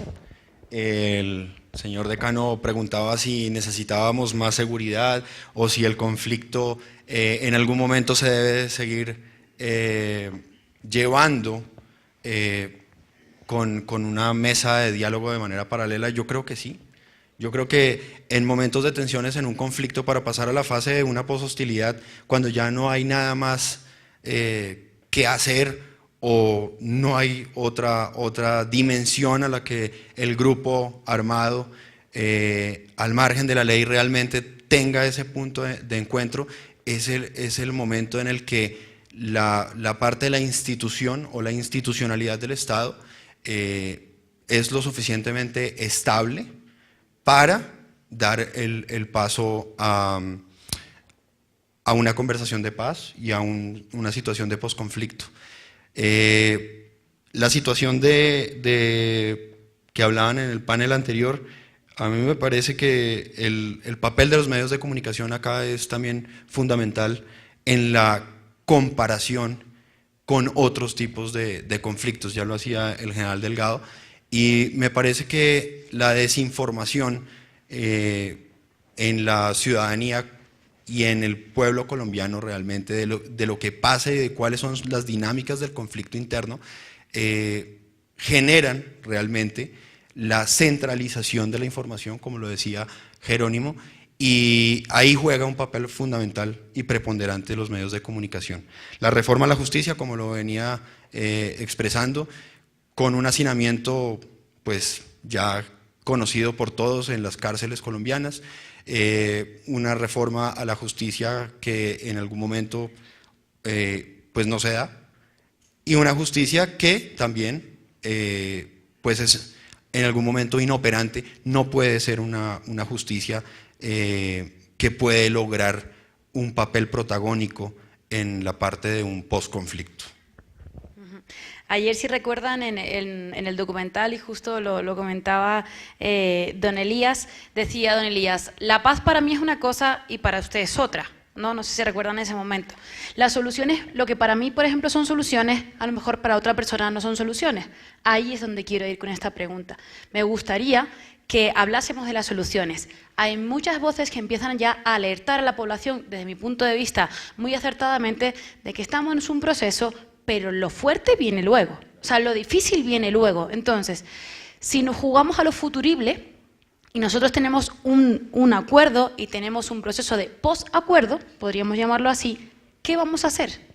El señor decano preguntaba si necesitábamos más seguridad o si el conflicto en algún momento se debe seguir llevando con una mesa de diálogo de manera paralela. Yo creo que sí. Yo creo que en momentos de tensiones, en un conflicto, para pasar a la fase de una poshostilidad, cuando ya no hay nada más que hacer o no hay otra dimensión a la que el grupo armado, al margen de la ley, realmente tenga ese punto de encuentro, es el momento en el que la parte de la institución o la institucionalidad del Estado es lo suficientemente estable para dar el paso a una conversación de paz y a una situación de posconflicto. La situación que hablaban en el panel anterior, a mí me parece que el papel de los medios de comunicación acá es también fundamental en la comparación con otros tipos de conflictos. Ya lo hacía el general Delgado, y me parece que la desinformación en la ciudadanía y en el pueblo colombiano realmente de lo que pasa y de cuáles son las dinámicas del conflicto interno, generan realmente la centralización de la información, como lo decía Jerónimo, y ahí juega un papel fundamental y preponderante los medios de comunicación. La reforma a la justicia, como lo venía expresando, con un hacinamiento pues ya conocido por todos en las cárceles colombianas, una reforma a la justicia que en algún momento pues no se da, y una justicia que también pues es en algún momento inoperante. No puede ser una justicia que puede lograr un papel protagónico en la parte de un posconflicto. Ayer, si recuerdan, en el documental, y justo lo comentaba don Elías, decía don Elías, la paz para mí es una cosa y para usted es otra. No sé si recuerdan ese momento. Las soluciones, lo que para mí, por ejemplo, son soluciones, a lo mejor para otra persona no son soluciones. Ahí es donde quiero ir con esta pregunta. Me gustaría que hablásemos de las soluciones. Hay muchas voces que empiezan ya a alertar a la población, desde mi punto de vista, muy acertadamente, de que estamos en un proceso, pero lo fuerte viene luego, o sea, lo difícil viene luego. Entonces, si nos jugamos a lo futurible y nosotros tenemos un acuerdo y tenemos un proceso de posacuerdo, podríamos llamarlo así, ¿qué vamos a hacer?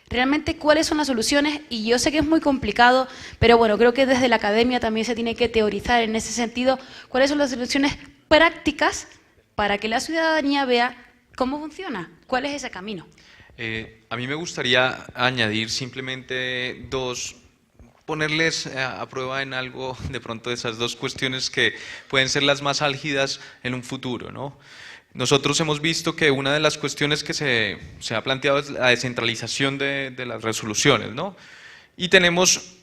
Realmente, ¿cuáles son las soluciones? Y yo sé que es muy complicado, pero bueno, creo que desde la academia también se tiene que teorizar en ese sentido cuáles son las soluciones prácticas para que la ciudadanía vea cómo funciona, cuál es ese camino. A mí me gustaría añadir simplemente ponerles a prueba en algo de pronto de esas dos cuestiones que pueden ser las más álgidas en un futuro, ¿no? Nosotros hemos visto que una de las cuestiones que se ha planteado es la descentralización de las resoluciones, ¿no? Y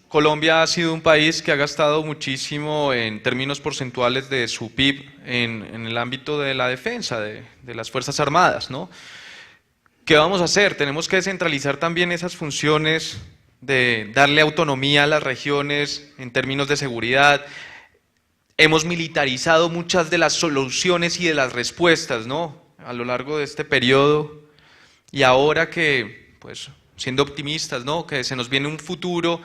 Colombia ha sido un país que ha gastado muchísimo en términos porcentuales de su PIB en el ámbito de la defensa, de las Fuerzas Armadas, ¿no? ¿Qué vamos a hacer? Tenemos que descentralizar también esas funciones de darle autonomía a las regiones en términos de seguridad. Hemos militarizado muchas de las soluciones y de las respuestas, ¿no?, a lo largo de este periodo, y ahora que, pues, siendo optimistas, ¿no?, que se nos viene un futuro,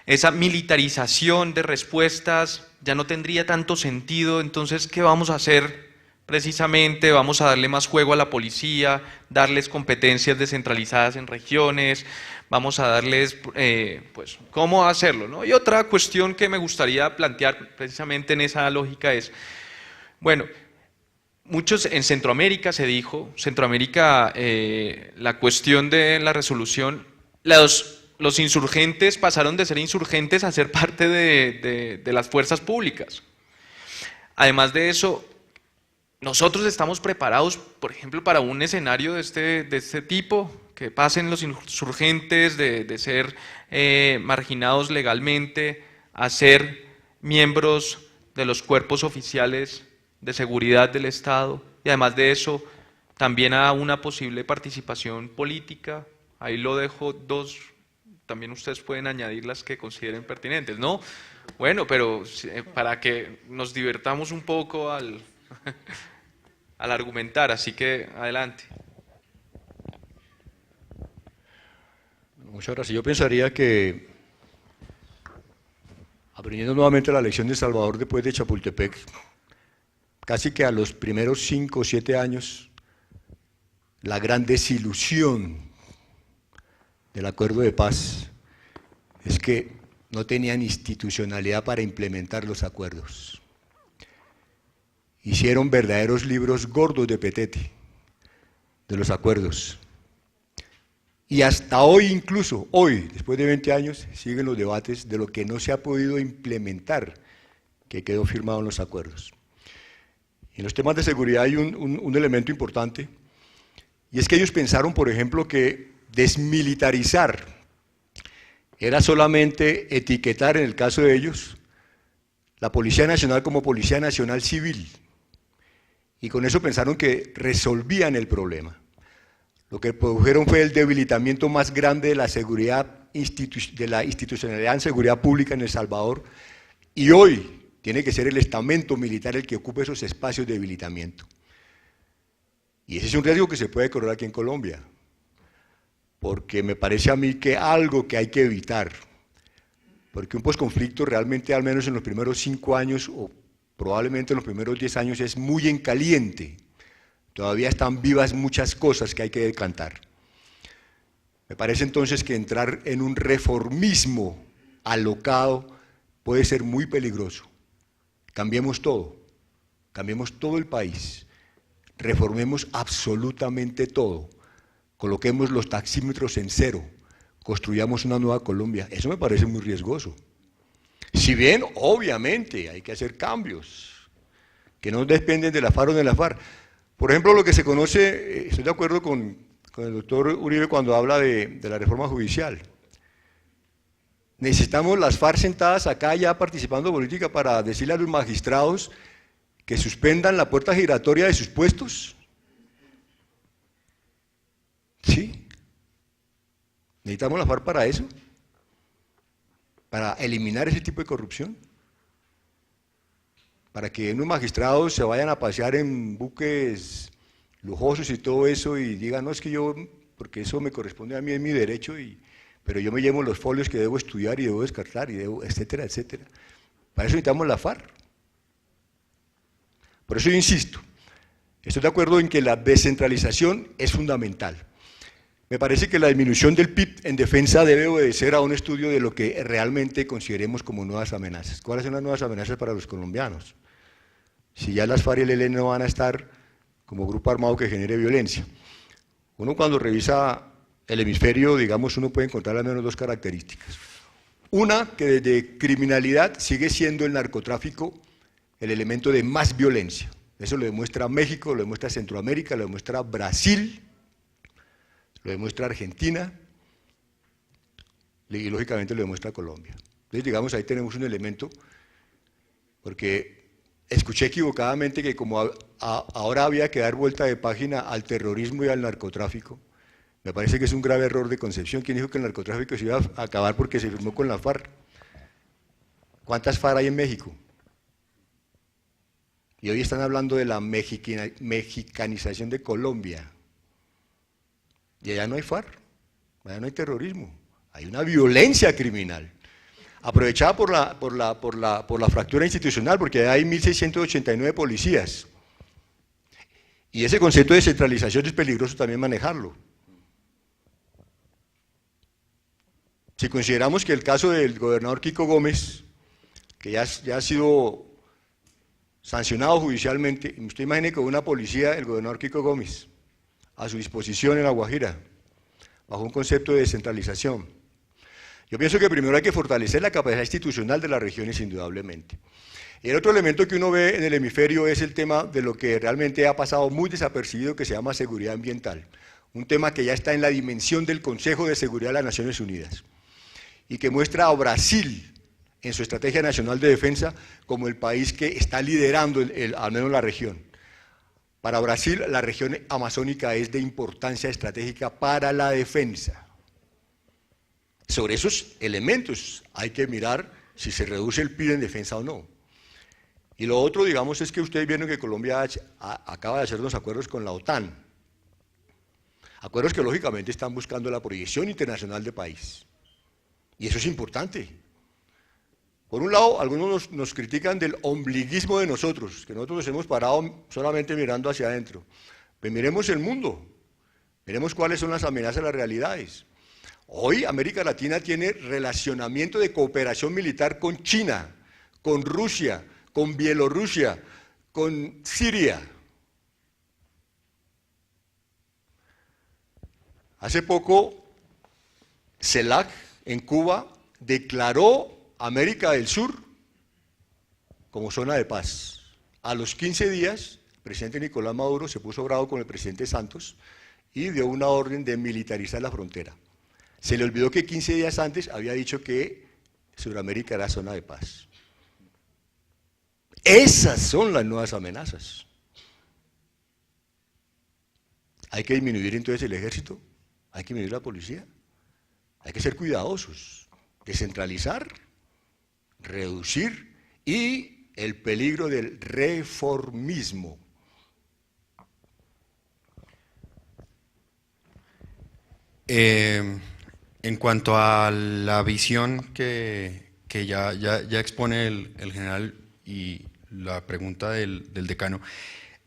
esa militarización de respuestas ya no tendría tanto sentido. Entonces, ¿qué vamos a hacer? Precisamente vamos a darle más juego a la policía, darles competencias descentralizadas en regiones, vamos a darles, pues, cómo hacerlo, ¿no? Y otra cuestión que me gustaría plantear precisamente en esa lógica es, bueno, en Centroamérica se dijo, la cuestión de la resolución, los insurgentes pasaron de ser insurgentes a ser parte de las fuerzas públicas. Además de eso, nosotros estamos preparados, por ejemplo, para un escenario de este tipo, que pasen los insurgentes de ser marginados legalmente a ser miembros de los cuerpos oficiales de seguridad del Estado, y además de eso, también a una posible participación política. Ahí lo dejo dos, también ustedes pueden añadir las que consideren pertinentes, ¿no? Bueno, pero para que nos divertamos un poco al argumentar, así que adelante. Muchas gracias. Yo pensaría que, aprendiendo nuevamente la lección de Salvador después de Chapultepec, casi que a los primeros 5 o 7 años, la gran desilusión del acuerdo de paz es que no tenían institucionalidad para implementar los acuerdos. Hicieron verdaderos libros gordos de petete de los acuerdos. Y hasta hoy, incluso hoy, después de 20 años, siguen los debates de lo que no se ha podido implementar, que quedó firmado en los acuerdos. En los temas de seguridad hay un elemento importante, y es que ellos pensaron, por ejemplo, que desmilitarizar era solamente etiquetar, en el caso de ellos, la Policía Nacional como Policía Nacional Civil, y con eso pensaron que resolvían el problema. Lo que produjeron fue el debilitamiento más grande de la seguridad, de la institucionalidad en seguridad pública en El Salvador, y hoy tiene que ser el estamento militar el que ocupe esos espacios de debilitamiento. Y ese es un riesgo que se puede correr aquí en Colombia, porque me parece a mí que algo que hay que evitar, porque un posconflicto realmente, al menos en los primeros 5 años, o probablemente en los primeros 10 años, es muy en caliente. Todavía están vivas muchas cosas que hay que decantar. Me parece entonces que entrar en un reformismo alocado puede ser muy peligroso. Cambiemos todo el país, reformemos absolutamente todo, coloquemos los taxímetros en 0, construyamos una nueva Colombia. Eso me parece muy riesgoso. Si bien, obviamente, hay que hacer cambios que no dependen de la FARC o de la FARC. Por ejemplo, lo que se conoce, estoy de acuerdo con el doctor Uribe cuando habla de la reforma judicial. Necesitamos las FARC sentadas acá ya participando en política para decirle a los magistrados que suspendan la puerta giratoria de sus puestos. ¿Sí? ¿Necesitamos la FARC para eso? ¿Para eliminar ese tipo de corrupción? Para que unos magistrados se vayan a pasear en buques lujosos y todo eso y digan, no, es que yo, porque eso me corresponde a mí, es mi derecho, pero yo me llevo los folios que debo estudiar y debo descartar, y debo, etcétera, etcétera. Para eso necesitamos la FARC. Por eso yo insisto, estoy de acuerdo en que la descentralización es fundamental. Me parece que la disminución del PIB en defensa debe obedecer a un estudio de lo que realmente consideremos como nuevas amenazas. ¿Cuáles son las nuevas amenazas para los colombianos? Si ya las FARC y el ELN no van a estar como grupo armado que genere violencia. Uno cuando revisa el hemisferio, digamos, uno puede encontrar al menos 2 características. Una, que desde criminalidad sigue siendo el narcotráfico el elemento de más violencia. Eso lo demuestra México, lo demuestra Centroamérica, lo demuestra Brasil, lo demuestra Argentina y lógicamente lo demuestra Colombia. Entonces, digamos, ahí tenemos un elemento, porque escuché equivocadamente que como ahora había que dar vuelta de página al terrorismo y al narcotráfico. Me parece que es un grave error de concepción. ¿Quién dijo que el narcotráfico se iba a acabar porque se firmó con la FARC? ¿Cuántas FARC hay en México? Y hoy están hablando de la mexicanización de Colombia. Y allá no hay FARC, allá no hay terrorismo, hay una violencia criminal, aprovechada por la fractura institucional, porque allá hay 1.689 policías. Y ese concepto de descentralización es peligroso también manejarlo. Si consideramos que el caso del gobernador Kiko Gómez, que ya ha sido sancionado judicialmente, usted imagine que una policía, el gobernador Kiko Gómez, a su disposición en La Guajira, bajo un concepto de descentralización. Yo pienso que primero hay que fortalecer la capacidad institucional de las regiones, indudablemente. Y el otro elemento que uno ve en el hemisferio es el tema de lo que realmente ha pasado muy desapercibido, que se llama seguridad ambiental. Un tema que ya está en la dimensión del Consejo de Seguridad de las Naciones Unidas y que muestra a Brasil en su Estrategia Nacional de Defensa como el país que está liderando al menos la región. Para Brasil, la región amazónica es de importancia estratégica para la defensa. Sobre esos elementos hay que mirar si se reduce el PIB en defensa o no. Y lo otro, digamos, es que ustedes vieron que Colombia acaba de hacer unos acuerdos con la OTAN. Acuerdos que lógicamente están buscando la proyección internacional del país. Y eso es importante. Por un lado, algunos nos critican del ombliguismo de nosotros, que nosotros nos hemos parado solamente mirando hacia adentro. Pues miremos el mundo, miremos cuáles son las amenazas, las realidades. Hoy América Latina tiene relacionamiento de cooperación militar con China, con Rusia, con Bielorrusia, con Siria. Hace poco, CELAC en Cuba declaró América del Sur como zona de paz. A los 15 días, el presidente Nicolás Maduro se puso bravo con el presidente Santos y dio una orden de militarizar la frontera. Se le olvidó que 15 días antes había dicho que Sudamérica era zona de paz. Esas son las nuevas amenazas. Hay que disminuir entonces el ejército, hay que disminuir la policía, hay que ser cuidadosos, descentralizar, reducir y el peligro del reformismo. En cuanto a la visión que ya expone el general y la pregunta del decano,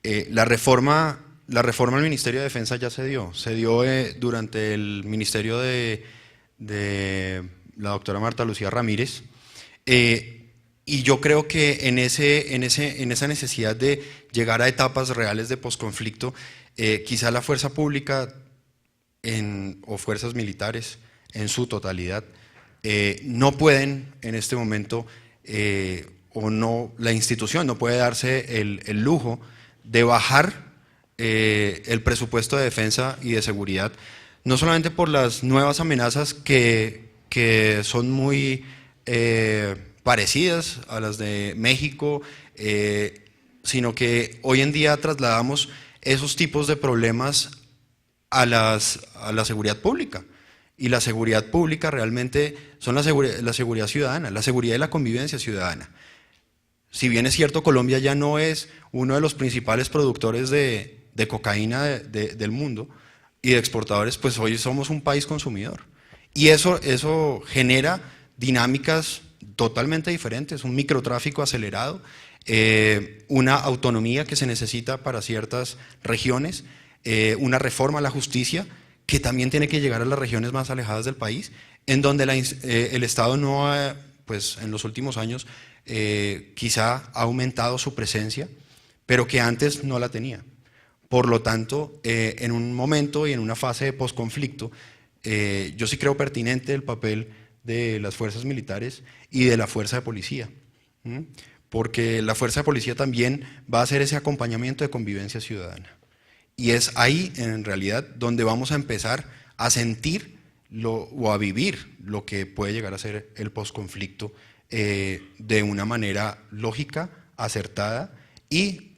la reforma al Ministerio de Defensa ya se dio durante el ministerio de la doctora Marta Lucía Ramírez, y yo creo que en esa necesidad de llegar a etapas reales de posconflicto, quizá la fuerza pública o fuerzas militares en su totalidad no pueden en este momento, la institución no puede darse el lujo de bajar el presupuesto de defensa y de seguridad, no solamente por las nuevas amenazas que son muy parecidas a las de México, sino que hoy en día trasladamos esos tipos de problemas a la seguridad pública. Y la seguridad pública realmente son la seguridad ciudadana, la seguridad y la convivencia ciudadana. Si bien es cierto, Colombia ya no es uno de los principales productores de cocaína del mundo y de exportadores, pues hoy somos un país consumidor. Y eso genera dinámicas totalmente diferentes, un microtráfico acelerado, una autonomía que se necesita para ciertas regiones, una reforma a la justicia que también tiene que llegar a las regiones más alejadas del país, en donde el Estado no ha, pues en los últimos años, quizá ha aumentado su presencia, pero que antes no la tenía. Por lo tanto, en un momento y en una fase de posconflicto, yo sí creo pertinente el papel de las fuerzas militares y de la fuerza de policía, porque la fuerza de policía también va a hacer ese acompañamiento de convivencia ciudadana. Y es ahí, en realidad, donde vamos a empezar a sentir o a vivir lo que puede llegar a ser el posconflicto de una manera lógica, acertada y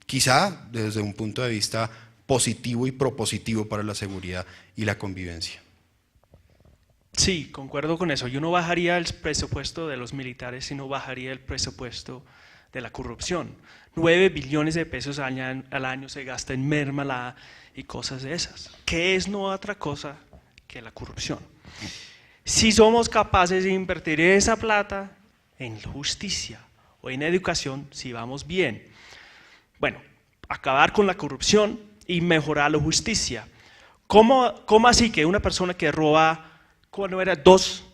quizá desde un punto de vista positivo y propositivo para la seguridad y la convivencia. Sí, concuerdo con eso. Yo no bajaría el presupuesto de los militares, sino bajaría el presupuesto de la corrupción. 9 billones de pesos al año se gasta en mermelada y cosas de esas, que es no otra cosa que la corrupción. Si somos capaces de invertir esa plata en justicia o en educación, si vamos bien, bueno, acabar con la corrupción y mejorar la justicia. ¿Cómo así que una persona que roba, cuando era 2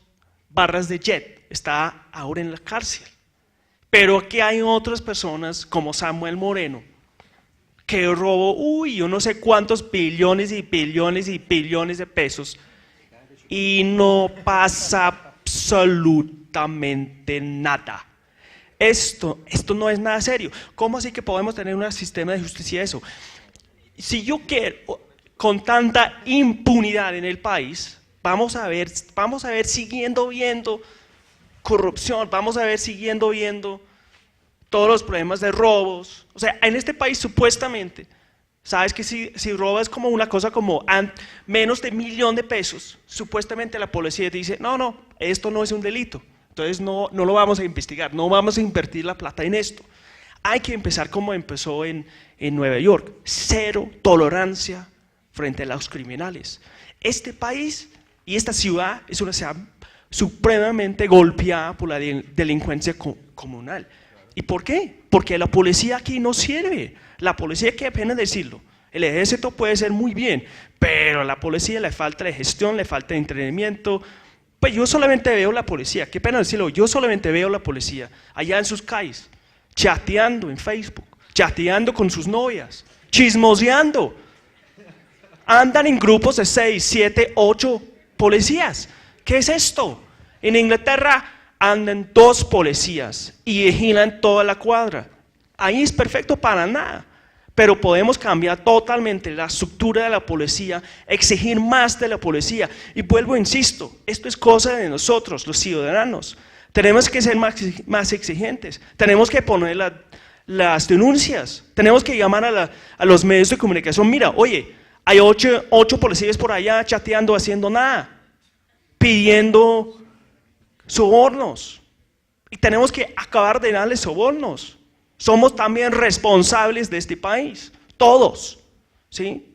barras de jet, está ahora en la cárcel? Pero que hay otras personas como Samuel Moreno, que robó, yo no sé cuántos billones y billones y billones de pesos y no pasa absolutamente nada. Esto no es nada serio. ¿Cómo así que podemos tener un sistema de justicia eso? Si yo quiero, con tanta impunidad en el país, vamos a ver siguiendo viendo corrupción, vamos a ver siguiendo viendo todos los problemas de robos. O sea, en este país supuestamente, sabes que si robas como una cosa como menos de $1.000.000 de pesos, supuestamente la policía dice, no, esto no es un delito. Entonces no lo vamos a investigar, no vamos a invertir la plata en esto. Hay que empezar como empezó en Nueva York, 0 tolerancia frente a los criminales. Este país y esta ciudad es una ciudad supremamente golpeada por la delincuencia comunal. ¿Y por qué? Porque la policía aquí no sirve. La policía, qué pena decirlo, el ejército puede ser muy bien, pero a la policía le falta de gestión, le falta de entrenamiento. Pues yo solamente veo la policía, qué pena decirlo, yo solamente veo la policía allá en sus calles, chateando en Facebook, chateando con sus novias, chismoseando. Andan en grupos de 6, 7, 8 policías. ¿Qué es esto? En Inglaterra andan 2 policías y vigilan toda la cuadra. Ahí es perfecto para nada. Pero podemos cambiar totalmente la estructura de la policía, exigir más de la policía. Y vuelvo, insisto, esto es cosa de nosotros, los ciudadanos. Tenemos que ser más exigentes, tenemos que poner las denuncias, tenemos que llamar a los medios de comunicación. Mira, oye, hay 8 policías por allá chateando, haciendo nada, pidiendo sobornos. Y tenemos que acabar de darles sobornos. Somos también responsables de este país, todos, ¿sí?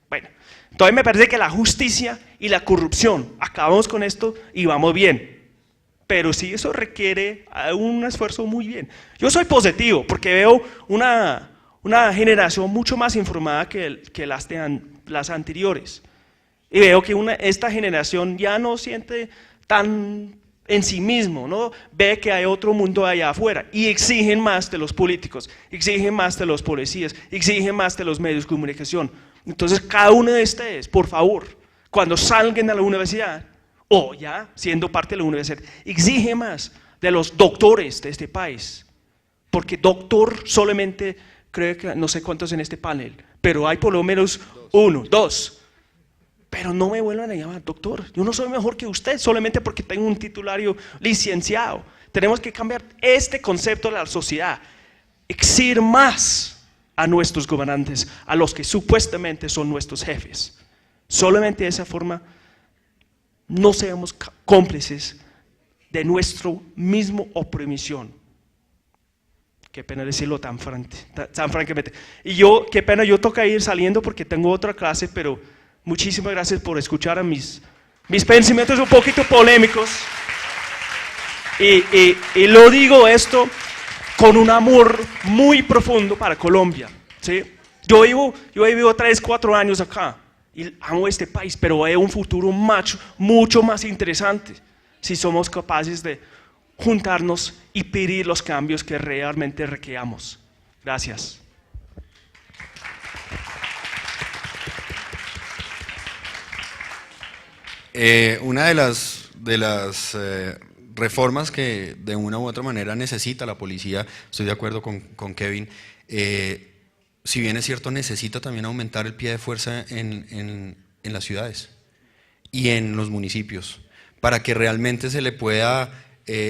Bueno, entonces me parece que la justicia y la corrupción, acabamos con esto y vamos bien. Pero sí, eso requiere un esfuerzo muy bien. Yo soy positivo porque veo una generación mucho más informada que las anteriores. Y veo que esta generación ya no siente tan en sí mismo, ¿no? Ve que hay otro mundo allá afuera y exigen más de los políticos, exigen más de los policías, exigen más de los medios de comunicación. Entonces, cada uno de ustedes, por favor, cuando salgan a la universidad o ya siendo parte de la universidad, exige más de los doctores de este país, porque doctor solamente, creo que no sé cuántos en este panel, pero hay por lo menos 1, 2. Pero no me vuelvan a llamar doctor. Yo no soy mejor que usted solamente porque tengo un titulario licenciado. Tenemos que cambiar este concepto de la sociedad. Exigir más a nuestros gobernantes, a los que supuestamente son nuestros jefes. Solamente de esa forma no seamos cómplices de nuestro mismo opresión. Qué pena decirlo tan francamente. Y yo, qué pena, yo toca ir saliendo porque tengo otra clase, pero muchísimas gracias por escuchar a mis pensamientos un poquito polémicos. Y lo digo esto con un amor muy profundo para Colombia, ¿sí? Yo he vivido 3, 4 años acá y amo este país, pero veo un futuro mucho más interesante si somos capaces de juntarnos y pedir los cambios que realmente requeramos. Gracias. Una de las reformas que de una u otra manera necesita la policía, estoy de acuerdo con Kevin, si bien es cierto, necesita también aumentar el pie de fuerza en las ciudades y en los municipios, para que realmente se le pueda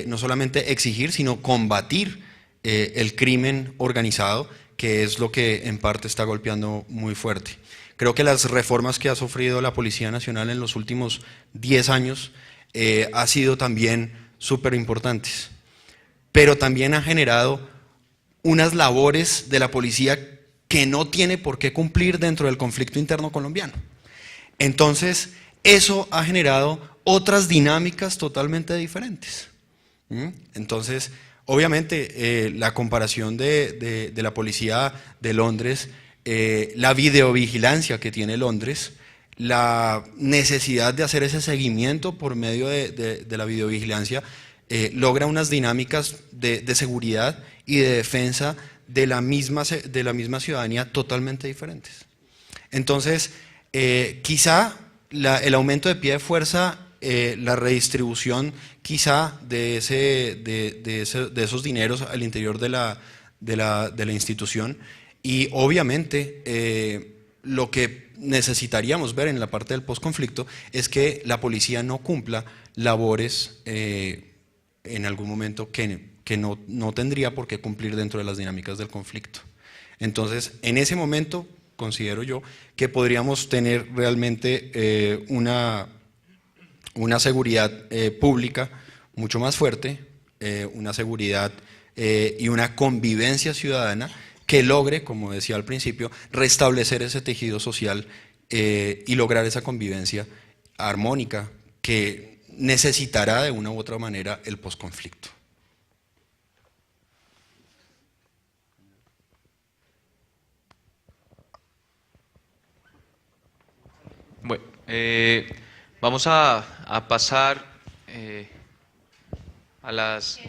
no solamente exigir, sino combatir el crimen organizado, que es lo que en parte está golpeando muy fuerte. Creo que las reformas que ha sufrido la Policía Nacional en los últimos 10 años ha sido también súper importantes, pero también ha generado unas labores de la policía que no tiene por qué cumplir dentro del conflicto interno colombiano. Entonces, eso ha generado otras dinámicas totalmente diferentes. Entonces, obviamente, la comparación de la policía de Londres, la videovigilancia que tiene Londres, la necesidad de hacer ese seguimiento por medio de la videovigilancia, logra unas dinámicas de seguridad y de defensa de la misma ciudadanía totalmente diferentes. Entonces, quizá el aumento de pie de fuerza la redistribución quizá de esos dineros al interior de la institución, y obviamente lo que necesitaríamos ver en la parte del posconflicto es que la policía no cumpla labores en algún momento que no tendría por qué cumplir dentro de las dinámicas del conflicto. Entonces, en ese momento, considero yo que podríamos tener realmente una seguridad pública mucho más fuerte, una seguridad y una convivencia ciudadana que logre, como decía al principio, restablecer ese tejido social y lograr esa convivencia armónica que necesitará de una u otra manera el posconflicto. Bueno, vamos a pasar a las...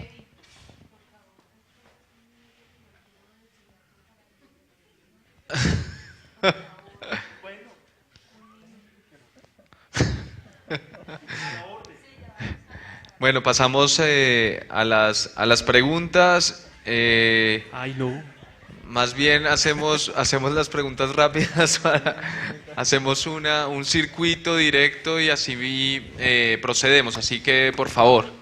Bueno, pasamos a las preguntas. Ay, no. Más bien hacemos las preguntas rápidas, hacemos un circuito directo y así procedemos. Así que, por favor.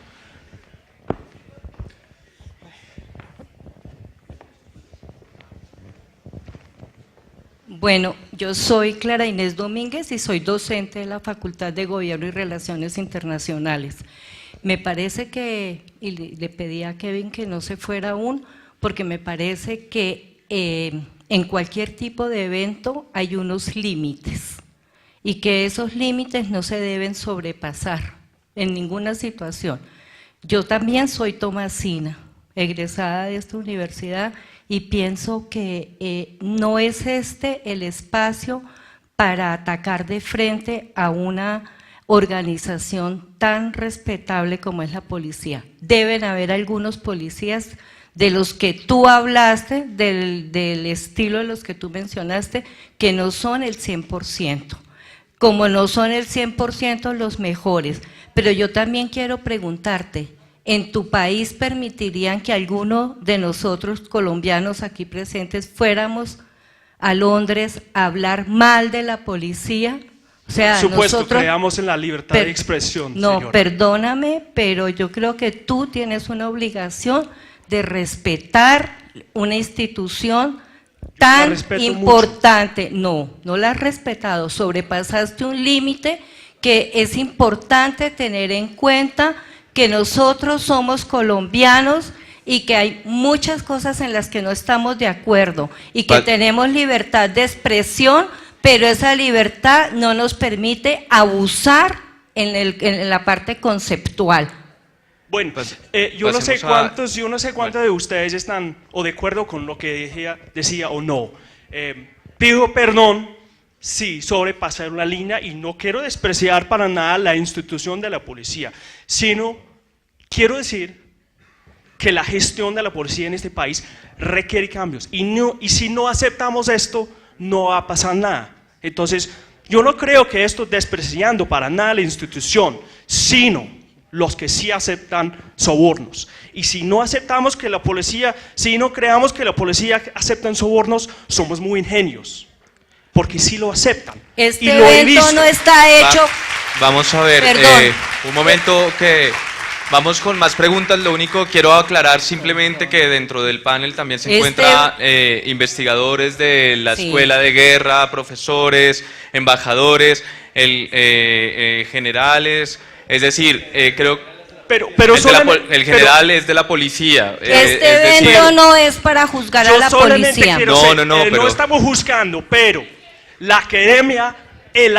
Bueno, yo soy Clara Inés Domínguez y soy docente de la Facultad de Gobierno y Relaciones Internacionales. Me parece que, y le pedí a Kevin que no se fuera aún, porque me parece que en cualquier tipo de evento hay unos límites y que esos límites no se deben sobrepasar en ninguna situación. Yo también soy tomasina, egresada de esta universidad, y pienso que no es este el espacio para atacar de frente a una organización tan respetable como es la policía. Deben haber algunos policías de los que tú hablaste, del estilo de los que tú mencionaste, que no son el 100%, como no son el 100% los mejores. Pero yo también quiero preguntarte, ¿en tu país permitirían que alguno de nosotros colombianos aquí presentes fuéramos a Londres a hablar mal de la policía? O sea, por supuesto, nosotros, creamos en la libertad de expresión. No, señora. Perdóname, pero yo creo que tú tienes una obligación de respetar una institución tan importante. No la has respetado, sobrepasaste un límite que es importante tener en cuenta, que nosotros somos colombianos y que hay muchas cosas en las que no estamos de acuerdo y que tenemos libertad de expresión, pero esa libertad no nos permite abusar en la parte conceptual. Bueno, yo no sé cuántos de ustedes están o de acuerdo con lo que decía o no. Pido perdón si sobrepasar una línea, y no quiero despreciar para nada la institución de la policía, sino quiero decir que la gestión de la policía en este país requiere cambios, y si no aceptamos esto, no va a pasar nada. Entonces, yo no creo que esto despreciando para nada la institución, sino los que sí aceptan sobornos. Y si no aceptamos que la policía, si no creamos que la policía acepta sobornos, somos muy ingenios, porque sí lo aceptan. Este evento no está hecho. Vamos a ver, un momento que vamos con más preguntas. Lo único que quiero aclarar simplemente que dentro del panel también se encuentran investigadores de la Escuela de Guerra, profesores, embajadores, generales, es decir, creo el general es de la policía. Este evento no es para juzgar a la policía. No estamos juzgando, pero la academia es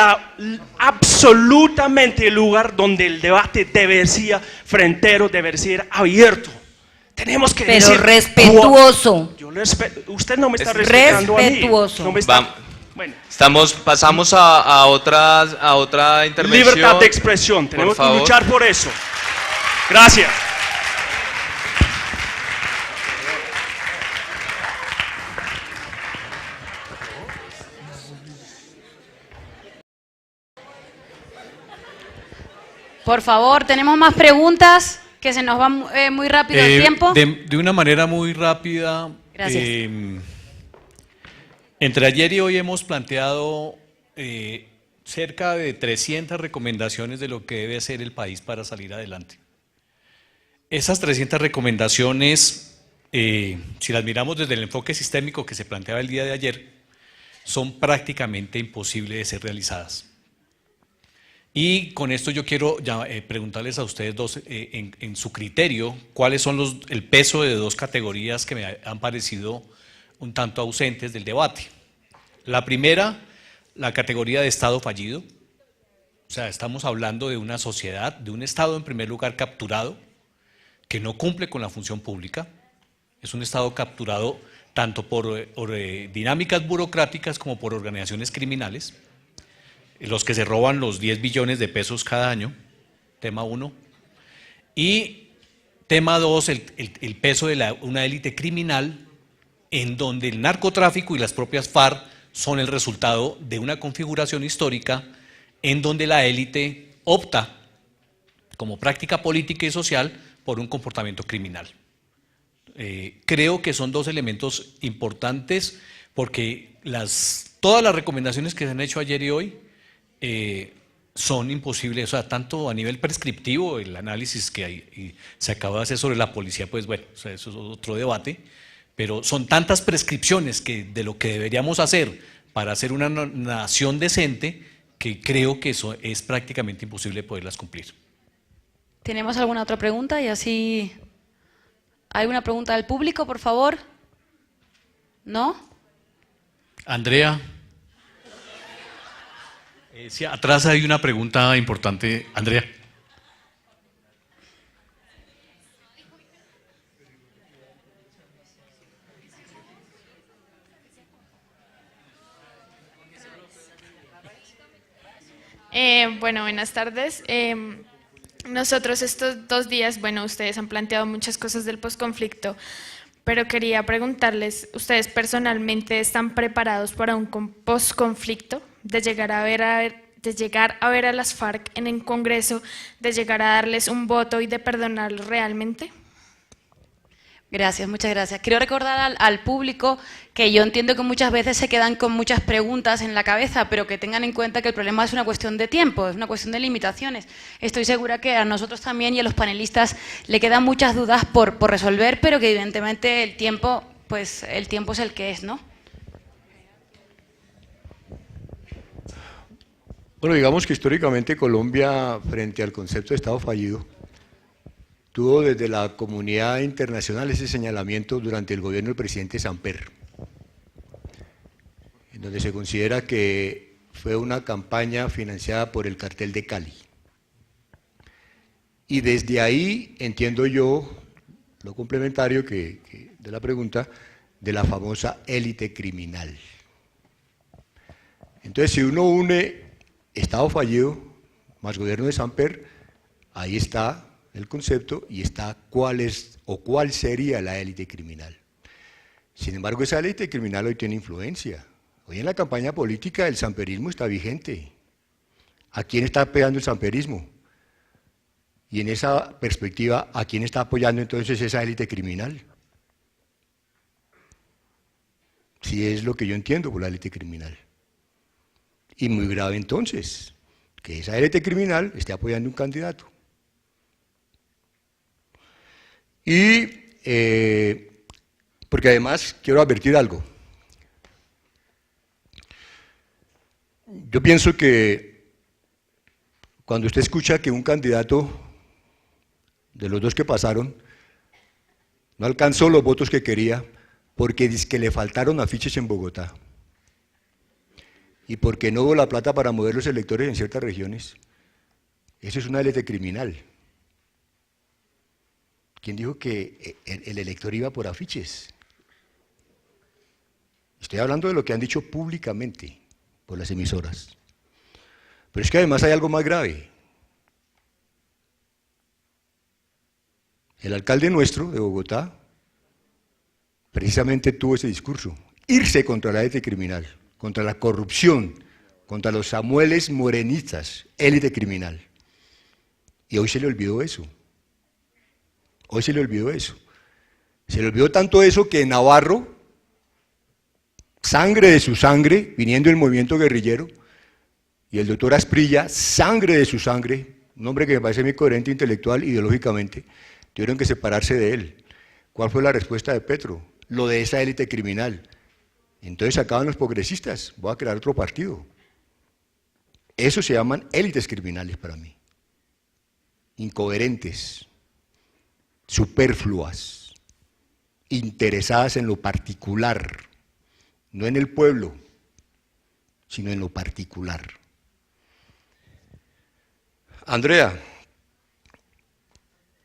absolutamente el lugar donde el debate debe ser frentero, debe ser abierto. Tenemos que decir, respetuoso. Usted no me está respetando a mí. Respetuoso. Bueno. Pasamos a otra intervención. Libertad de expresión, tenemos que luchar por eso. Gracias. Por favor, tenemos más preguntas, que se nos va muy rápido el tiempo. De una manera muy rápida. Gracias. Entre ayer y hoy hemos planteado cerca de 300 recomendaciones de lo que debe hacer el país para salir adelante. Esas 300 recomendaciones, si las miramos desde el enfoque sistémico que se planteaba el día de ayer, son prácticamente imposibles de ser realizadas. Y con esto yo quiero preguntarles a ustedes dos, en su criterio, cuáles son el peso de dos categorías que me han parecido un tanto ausentes del debate. La primera, la categoría de Estado fallido. O sea, estamos hablando de una sociedad, de un Estado en primer lugar capturado, que no cumple con la función pública. Es un Estado capturado tanto por dinámicas burocráticas como por organizaciones criminales, los que se roban los 10 billones de pesos cada año, tema 1. Y tema 2, el peso de una élite criminal en donde el narcotráfico y las propias FARC son el resultado de una configuración histórica en donde la élite opta como práctica política y social por un comportamiento criminal. Creo que son dos elementos importantes porque todas las recomendaciones que se han hecho ayer y hoy son imposibles, o sea, tanto a nivel prescriptivo, el análisis que se acaba de hacer sobre la policía, pues bueno, o sea, eso es otro debate, pero son tantas prescripciones de lo que deberíamos hacer para hacer una nación decente que creo que eso es prácticamente imposible poderlas cumplir. ¿Tenemos alguna otra pregunta? Y así, ¿alguna pregunta del público, por favor? ¿No? Andrea. Sí, atrás hay una pregunta importante, Andrea. Bueno, buenas tardes. Nosotros estos 2 días, bueno, ustedes han planteado muchas cosas del posconflicto, pero quería preguntarles, ¿ustedes personalmente están preparados para un posconflicto? De llegar a ver a las FARC en el Congreso, de llegar a darles un voto y de perdonarlos realmente. Gracias, muchas gracias. Quiero recordar al público que yo entiendo que muchas veces se quedan con muchas preguntas en la cabeza, pero que tengan en cuenta que el problema es una cuestión de tiempo, es una cuestión de limitaciones. Estoy segura que a nosotros también y a los panelistas le quedan muchas dudas por resolver, pero que evidentemente el tiempo es el que es, ¿no? Bueno, digamos que históricamente Colombia, frente al concepto de Estado fallido, tuvo desde la comunidad internacional ese señalamiento durante el gobierno del presidente Samper, en donde se considera que fue una campaña financiada por el cartel de Cali. Y desde ahí entiendo yo lo complementario de la pregunta de la famosa élite criminal. Entonces, si uno une Estado fallido más gobierno de Samper, ahí está el concepto y está cuál sería la élite criminal. Sin embargo, esa élite criminal hoy tiene influencia. Hoy en la campaña política el samperismo está vigente. ¿A quién está apoyando el samperismo? Y en esa perspectiva, ¿a quién está apoyando entonces esa élite criminal? Si es lo que yo entiendo por la élite criminal. Y muy grave entonces, que esa élite criminal esté apoyando un candidato. Y, porque además quiero advertir algo. Yo pienso que cuando usted escucha que un candidato de los dos que pasaron no alcanzó los votos que quería porque dice que le faltaron afiches en Bogotá y porque no hubo la plata para mover los electores en ciertas regiones, eso es una élite criminal. ¿Quién dijo que el elector iba por afiches? Estoy hablando de lo que han dicho públicamente por las emisoras. Pero es que además hay algo más grave. El alcalde nuestro de Bogotá precisamente tuvo ese discurso, irse contra la élite criminal, contra la corrupción, contra los Samueles morenistas, élite criminal. Y hoy se le olvidó eso. Hoy se le olvidó eso. Se le olvidó tanto eso que Navarro, sangre de su sangre, viniendo del movimiento guerrillero, y el doctor Asprilla, sangre de su sangre, un hombre que me parece muy coherente intelectual, ideológicamente, tuvieron que separarse de él. ¿Cuál fue la respuesta de Petro? Lo de esa élite criminal. Entonces acaban los progresistas, voy a crear otro partido. Eso se llaman élites criminales para mí. Incoherentes, superfluas, interesadas en lo particular, no en el pueblo, sino en lo particular. Andrea,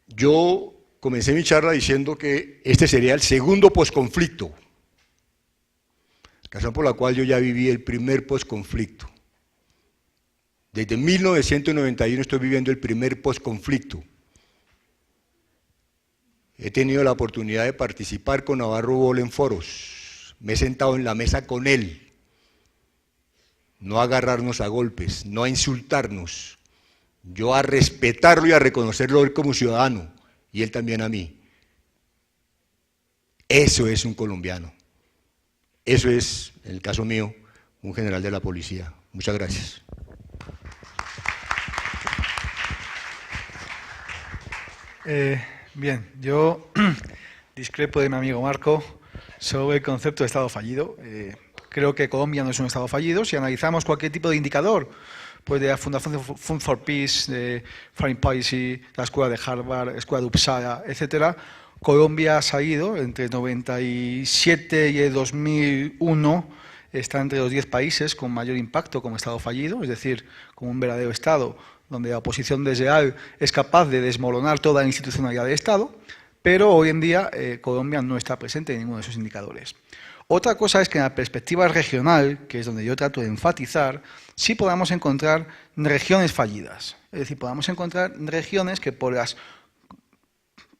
yo comencé mi charla diciendo que este sería el segundo posconflicto, razón por la cual yo ya viví el primer posconflicto. Desde 1991 estoy viviendo el primer posconflicto. He tenido la oportunidad de participar con Navarro Bol en foros, me he sentado en la mesa con él, no a agarrarnos a golpes, no a insultarnos, yo a respetarlo y a reconocerlo él como ciudadano, y él también a mí. Eso es un colombiano. Eso es, en el caso mío, un general de la policía. Muchas gracias. Bien, yo discrepo de mi amigo Marco sobre el concepto de Estado fallido. Creo que Colombia no es un Estado fallido. Si analizamos cualquier tipo de indicador, pues de la Fundación Fund for Peace, de Foreign Policy, la Escuela de Harvard, la Escuela de Uppsala, etcétera, Colombia ha salido entre el 97 y el 2001, está entre los 10 países con mayor impacto como Estado fallido, es decir, como un verdadero Estado donde la oposición desleal es capaz de desmoronar toda la institucionalidad del Estado, pero hoy en día Colombia no está presente en ninguno de esos indicadores. Otra cosa es que en la perspectiva regional, que es donde yo trato de enfatizar, sí podamos encontrar regiones fallidas. Es decir, podamos encontrar regiones que por las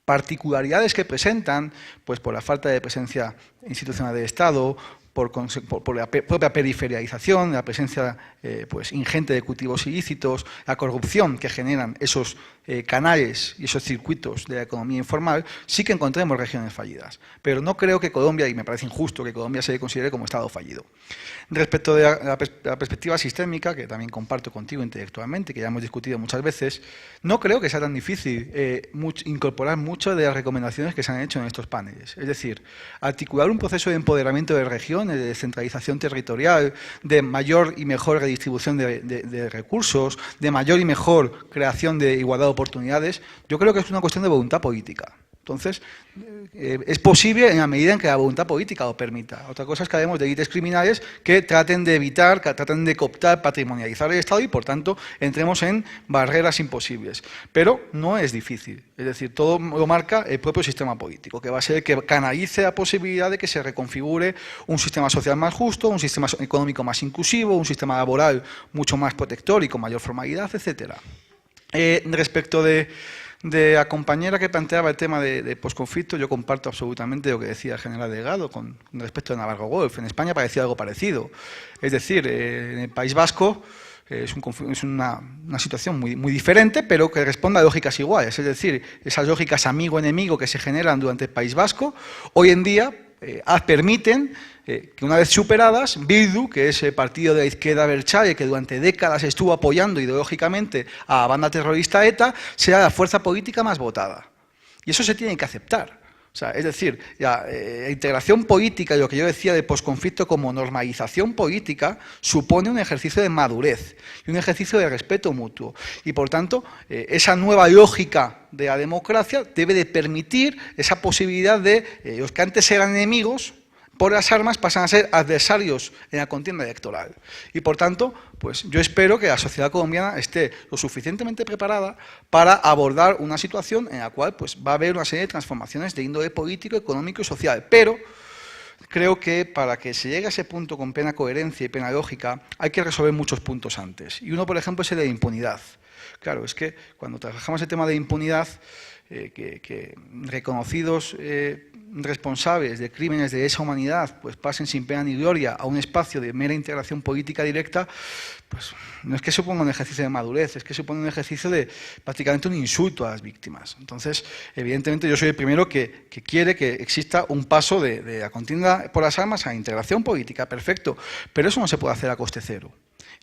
particularidades que presentan, pues por la falta de presencia institucional del Estado, por la propia periferialización, la presencia pues ingente de cultivos ilícitos, la corrupción que generan esos canales y esos circuitos de la economía informal, sí que encontremos regiones fallidas. Pero no creo que Colombia, y me parece injusto que Colombia se considere como Estado fallido. Respecto de la perspectiva sistémica, que también comparto contigo intelectualmente, que ya hemos discutido muchas veces, no creo que sea tan difícil incorporar muchas de las recomendaciones que se han hecho en estos paneles. Es decir, articular un proceso de empoderamiento de regiones, de descentralización territorial, de mayor y mejor redistribución de recursos, de mayor y mejor creación de igualdad de oportunidades, yo creo que es una cuestión de voluntad política. Entonces, es posible en la medida en que la voluntad política lo permita. Otra cosa es que hablemos de élites criminales que traten de evitar, que traten de cooptar, patrimonializar el Estado y, por tanto, entremos en barreras imposibles. Pero no es difícil. Es decir, todo lo marca el propio sistema político, que va a ser el que canalice la posibilidad de que se reconfigure un sistema social más justo, un sistema económico más inclusivo, un sistema laboral mucho más protector y con mayor formalidad, etcétera. Respecto de la compañera que planteaba el tema de posconflicto, yo comparto absolutamente lo que decía el general Delgado con respecto a Navarro Wolf. En España parecía algo parecido. Es decir, en el País Vasco es una situación muy diferente, pero que responde a lógicas iguales. Es decir, esas lógicas amigo-enemigo que se generan durante el País Vasco, hoy en día permiten que una vez superadas, Bildu, que es el partido de la izquierda abertzale que durante décadas estuvo apoyando ideológicamente a la banda terrorista ETA, sea la fuerza política más votada. Y eso se tiene que aceptar. O sea, es decir, la integración política y lo que yo decía de posconflicto como normalización política supone un ejercicio de madurez y un ejercicio de respeto mutuo. Y por tanto, esa nueva lógica de la democracia debe de permitir esa posibilidad de los que antes eran enemigos por las armas pasan a ser adversarios en la contienda electoral. Y por tanto, pues yo espero que la sociedad colombiana esté lo suficientemente preparada para abordar una situación en la cual pues, va a haber una serie de transformaciones de índole político, económico y social. Pero creo que para que se llegue a ese punto con plena coherencia y plena lógica, hay que resolver muchos puntos antes. Y uno, por ejemplo, es el de impunidad. Claro, es que cuando trabajamos el tema de impunidad, que reconocidos responsables de crímenes de esa humanidad pues pasen sin pena ni gloria a un espacio de mera integración política directa, pues no es que suponga un ejercicio de madurez, es que supone un ejercicio de prácticamente un insulto a las víctimas. Entonces, evidentemente yo soy el primero que quiere que exista un paso de la contienda por las armas a la integración política, perfecto, pero eso no se puede hacer a coste cero.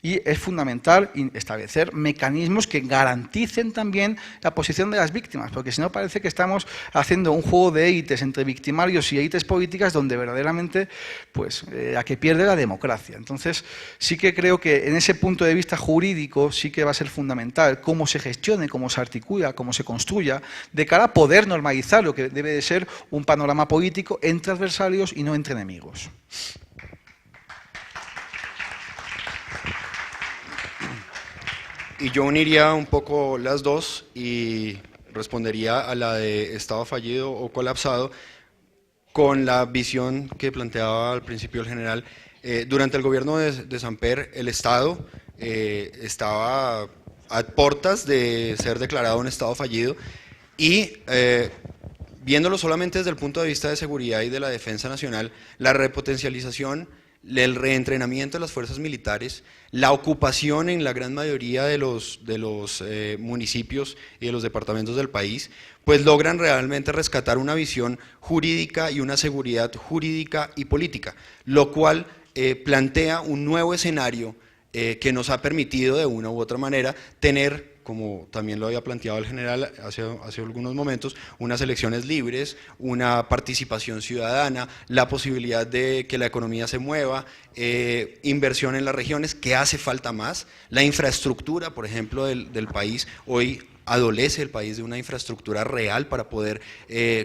Y es fundamental establecer mecanismos que garanticen también la posición de las víctimas, porque si no parece que estamos haciendo un juego de élites entre victimarios y élites políticas donde verdaderamente pues, la que pierde la democracia. Entonces sí que creo que en ese punto de vista jurídico sí que va a ser fundamental cómo se gestione, cómo se articula, cómo se construya, de cara a poder normalizar lo que debe de ser un panorama político entre adversarios y no entre enemigos. Y yo uniría un poco las dos y respondería a la de estado fallido o colapsado con la visión que planteaba al principio el general. Durante el gobierno de Samper, el Estado estaba a puertas de ser declarado un estado fallido y viéndolo solamente desde el punto de vista de seguridad y de la defensa nacional, la repotencialización, el reentrenamiento de las fuerzas militares, la ocupación en la gran mayoría de los municipios y de los departamentos del país, pues logran realmente rescatar una visión jurídica y una seguridad jurídica y política, lo cual plantea un nuevo escenario que nos ha permitido de una u otra manera tener, como también lo había planteado el general hace algunos momentos, unas elecciones libres, una participación ciudadana, la posibilidad de que la economía se mueva, inversión en las regiones, que hace falta más, la infraestructura, por ejemplo, del país. Hoy adolece el país de una infraestructura real para poder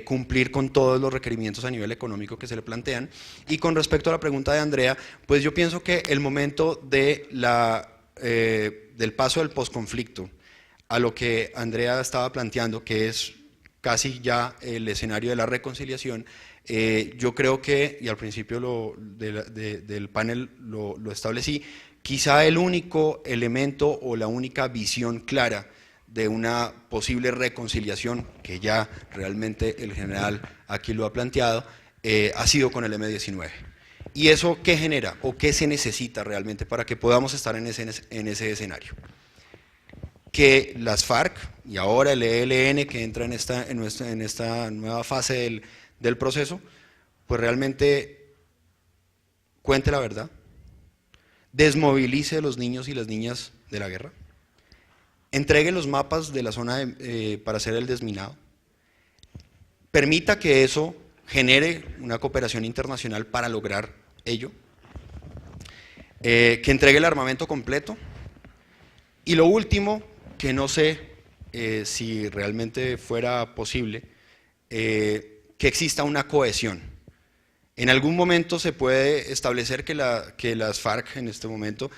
cumplir con todos los requerimientos a nivel económico que se le plantean. Y con respecto a la pregunta de Andrea, pues yo pienso que el momento de del paso del posconflicto a lo que Andrea estaba planteando, que es casi ya el escenario de la reconciliación, yo creo que, y al principio del panel lo establecí, quizá el único elemento o la única visión clara de una posible reconciliación, que ya realmente el general aquí lo ha planteado, ha sido con el M-19. ¿Y eso qué genera o qué se necesita realmente para que podamos estar en ese escenario? Que las FARC y ahora el ELN, que entra en esta nueva fase del proceso, pues realmente cuente la verdad, desmovilice a los niños y las niñas de la guerra, entregue los mapas de la zona para hacer el desminado, permita que eso genere una cooperación internacional para lograr ello, que entregue el armamento completo, y lo último, que no sé si realmente fuera posible, que exista una cohesión. En algún momento se puede establecer que las FARC en este momento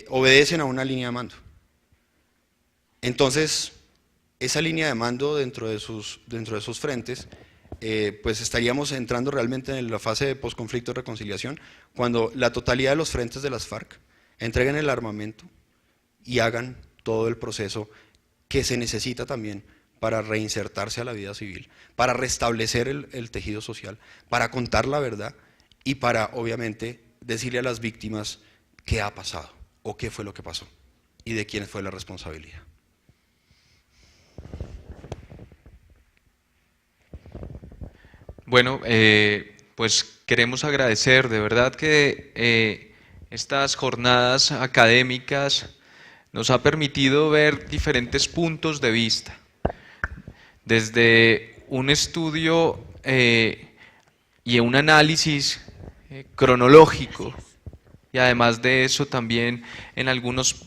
obedecen a una línea de mando. Entonces, esa línea de mando dentro de sus frentes, pues estaríamos entrando realmente en la fase de posconflicto y reconciliación, cuando la totalidad de los frentes de las FARC entreguen el armamento y hagan todo el proceso que se necesita también para reinsertarse a la vida civil, para restablecer el tejido social, para contar la verdad y para, obviamente, decirle a las víctimas qué ha pasado o qué fue lo que pasó y de quién fue la responsabilidad. Bueno, pues queremos agradecer, de verdad que estas jornadas académicas nos ha permitido ver diferentes puntos de vista, desde un estudio y un análisis cronológico, y además de eso también en algunos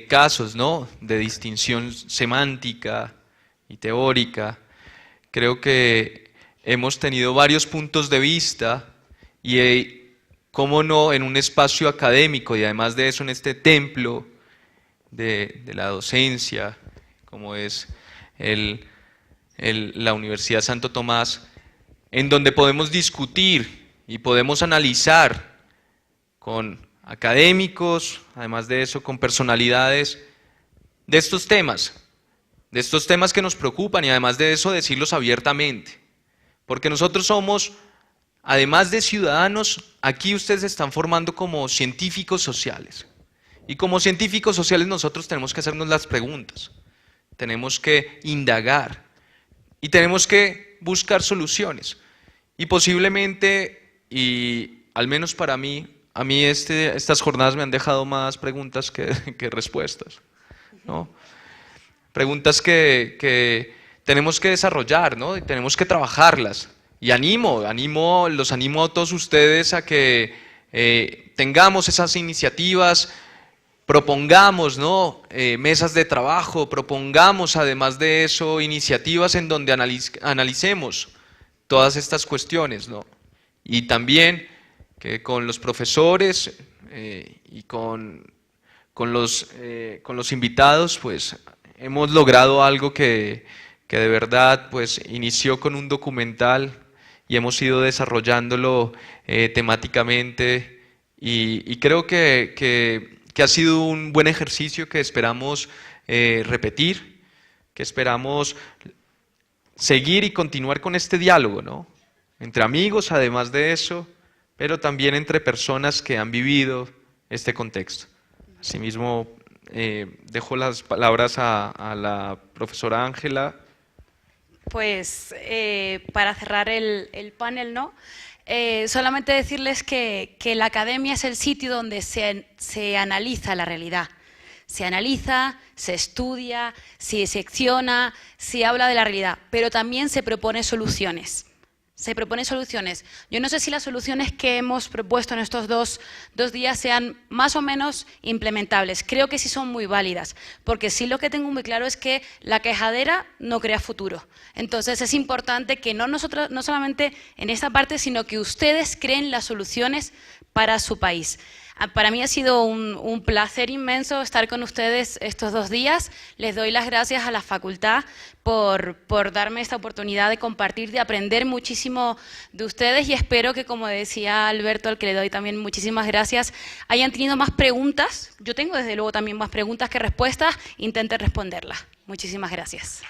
casos, ¿no?, de distinción semántica y teórica. Creo que hemos tenido varios puntos de vista y, cómo no, en un espacio académico y además de eso en este templo de la docencia, como es la Universidad Santo Tomás, en donde podemos discutir y podemos analizar con académicos, además de eso con personalidades de estos temas, de estos temas que nos preocupan y además de eso decirlos abiertamente. Porque nosotros somos, además de ciudadanos, aquí ustedes se están formando como científicos sociales. Y como científicos sociales nosotros tenemos que hacernos las preguntas, tenemos que indagar y tenemos que buscar soluciones. Y posiblemente, y al menos para mí, estas jornadas me han dejado más preguntas que respuestas, ¿no? Preguntas que tenemos que desarrollar, ¿no? Y tenemos que trabajarlas. Y los animo a todos ustedes a que tengamos esas iniciativas, propongamos, ¿no? Mesas de trabajo, propongamos además de eso iniciativas en donde analicemos todas estas cuestiones, ¿no? Y también que con los profesores y con los invitados pues hemos logrado algo que de verdad pues inició con un documental y hemos ido desarrollándolo temáticamente y creo que ha sido un buen ejercicio que esperamos repetir, que esperamos seguir y continuar con este diálogo, ¿no? Entre amigos, además de eso, pero también entre personas que han vivido este contexto. Asimismo, dejo las palabras a la profesora Ángela. Pues para cerrar el panel, ¿no? Solamente decirles que la academia es el sitio donde se analiza la realidad. Se analiza, se estudia, se secciona, se habla de la realidad, pero también se propone soluciones. Se propone soluciones. Yo no sé si las soluciones que hemos propuesto en estos dos días sean más o menos implementables. Creo que sí son muy válidas, porque sí lo que tengo muy claro es que la quejadera no crea futuro. Entonces es importante que no solamente en esta parte, sino que ustedes creen las soluciones para su país. Para mí ha sido un placer inmenso estar con ustedes estos 2 días. Les doy las gracias a la facultad por darme esta oportunidad de compartir, de aprender muchísimo de ustedes y espero que, como decía Alberto, al que le doy también muchísimas gracias, hayan tenido más preguntas. Yo tengo desde luego también más preguntas que respuestas, intenten responderlas. Muchísimas gracias.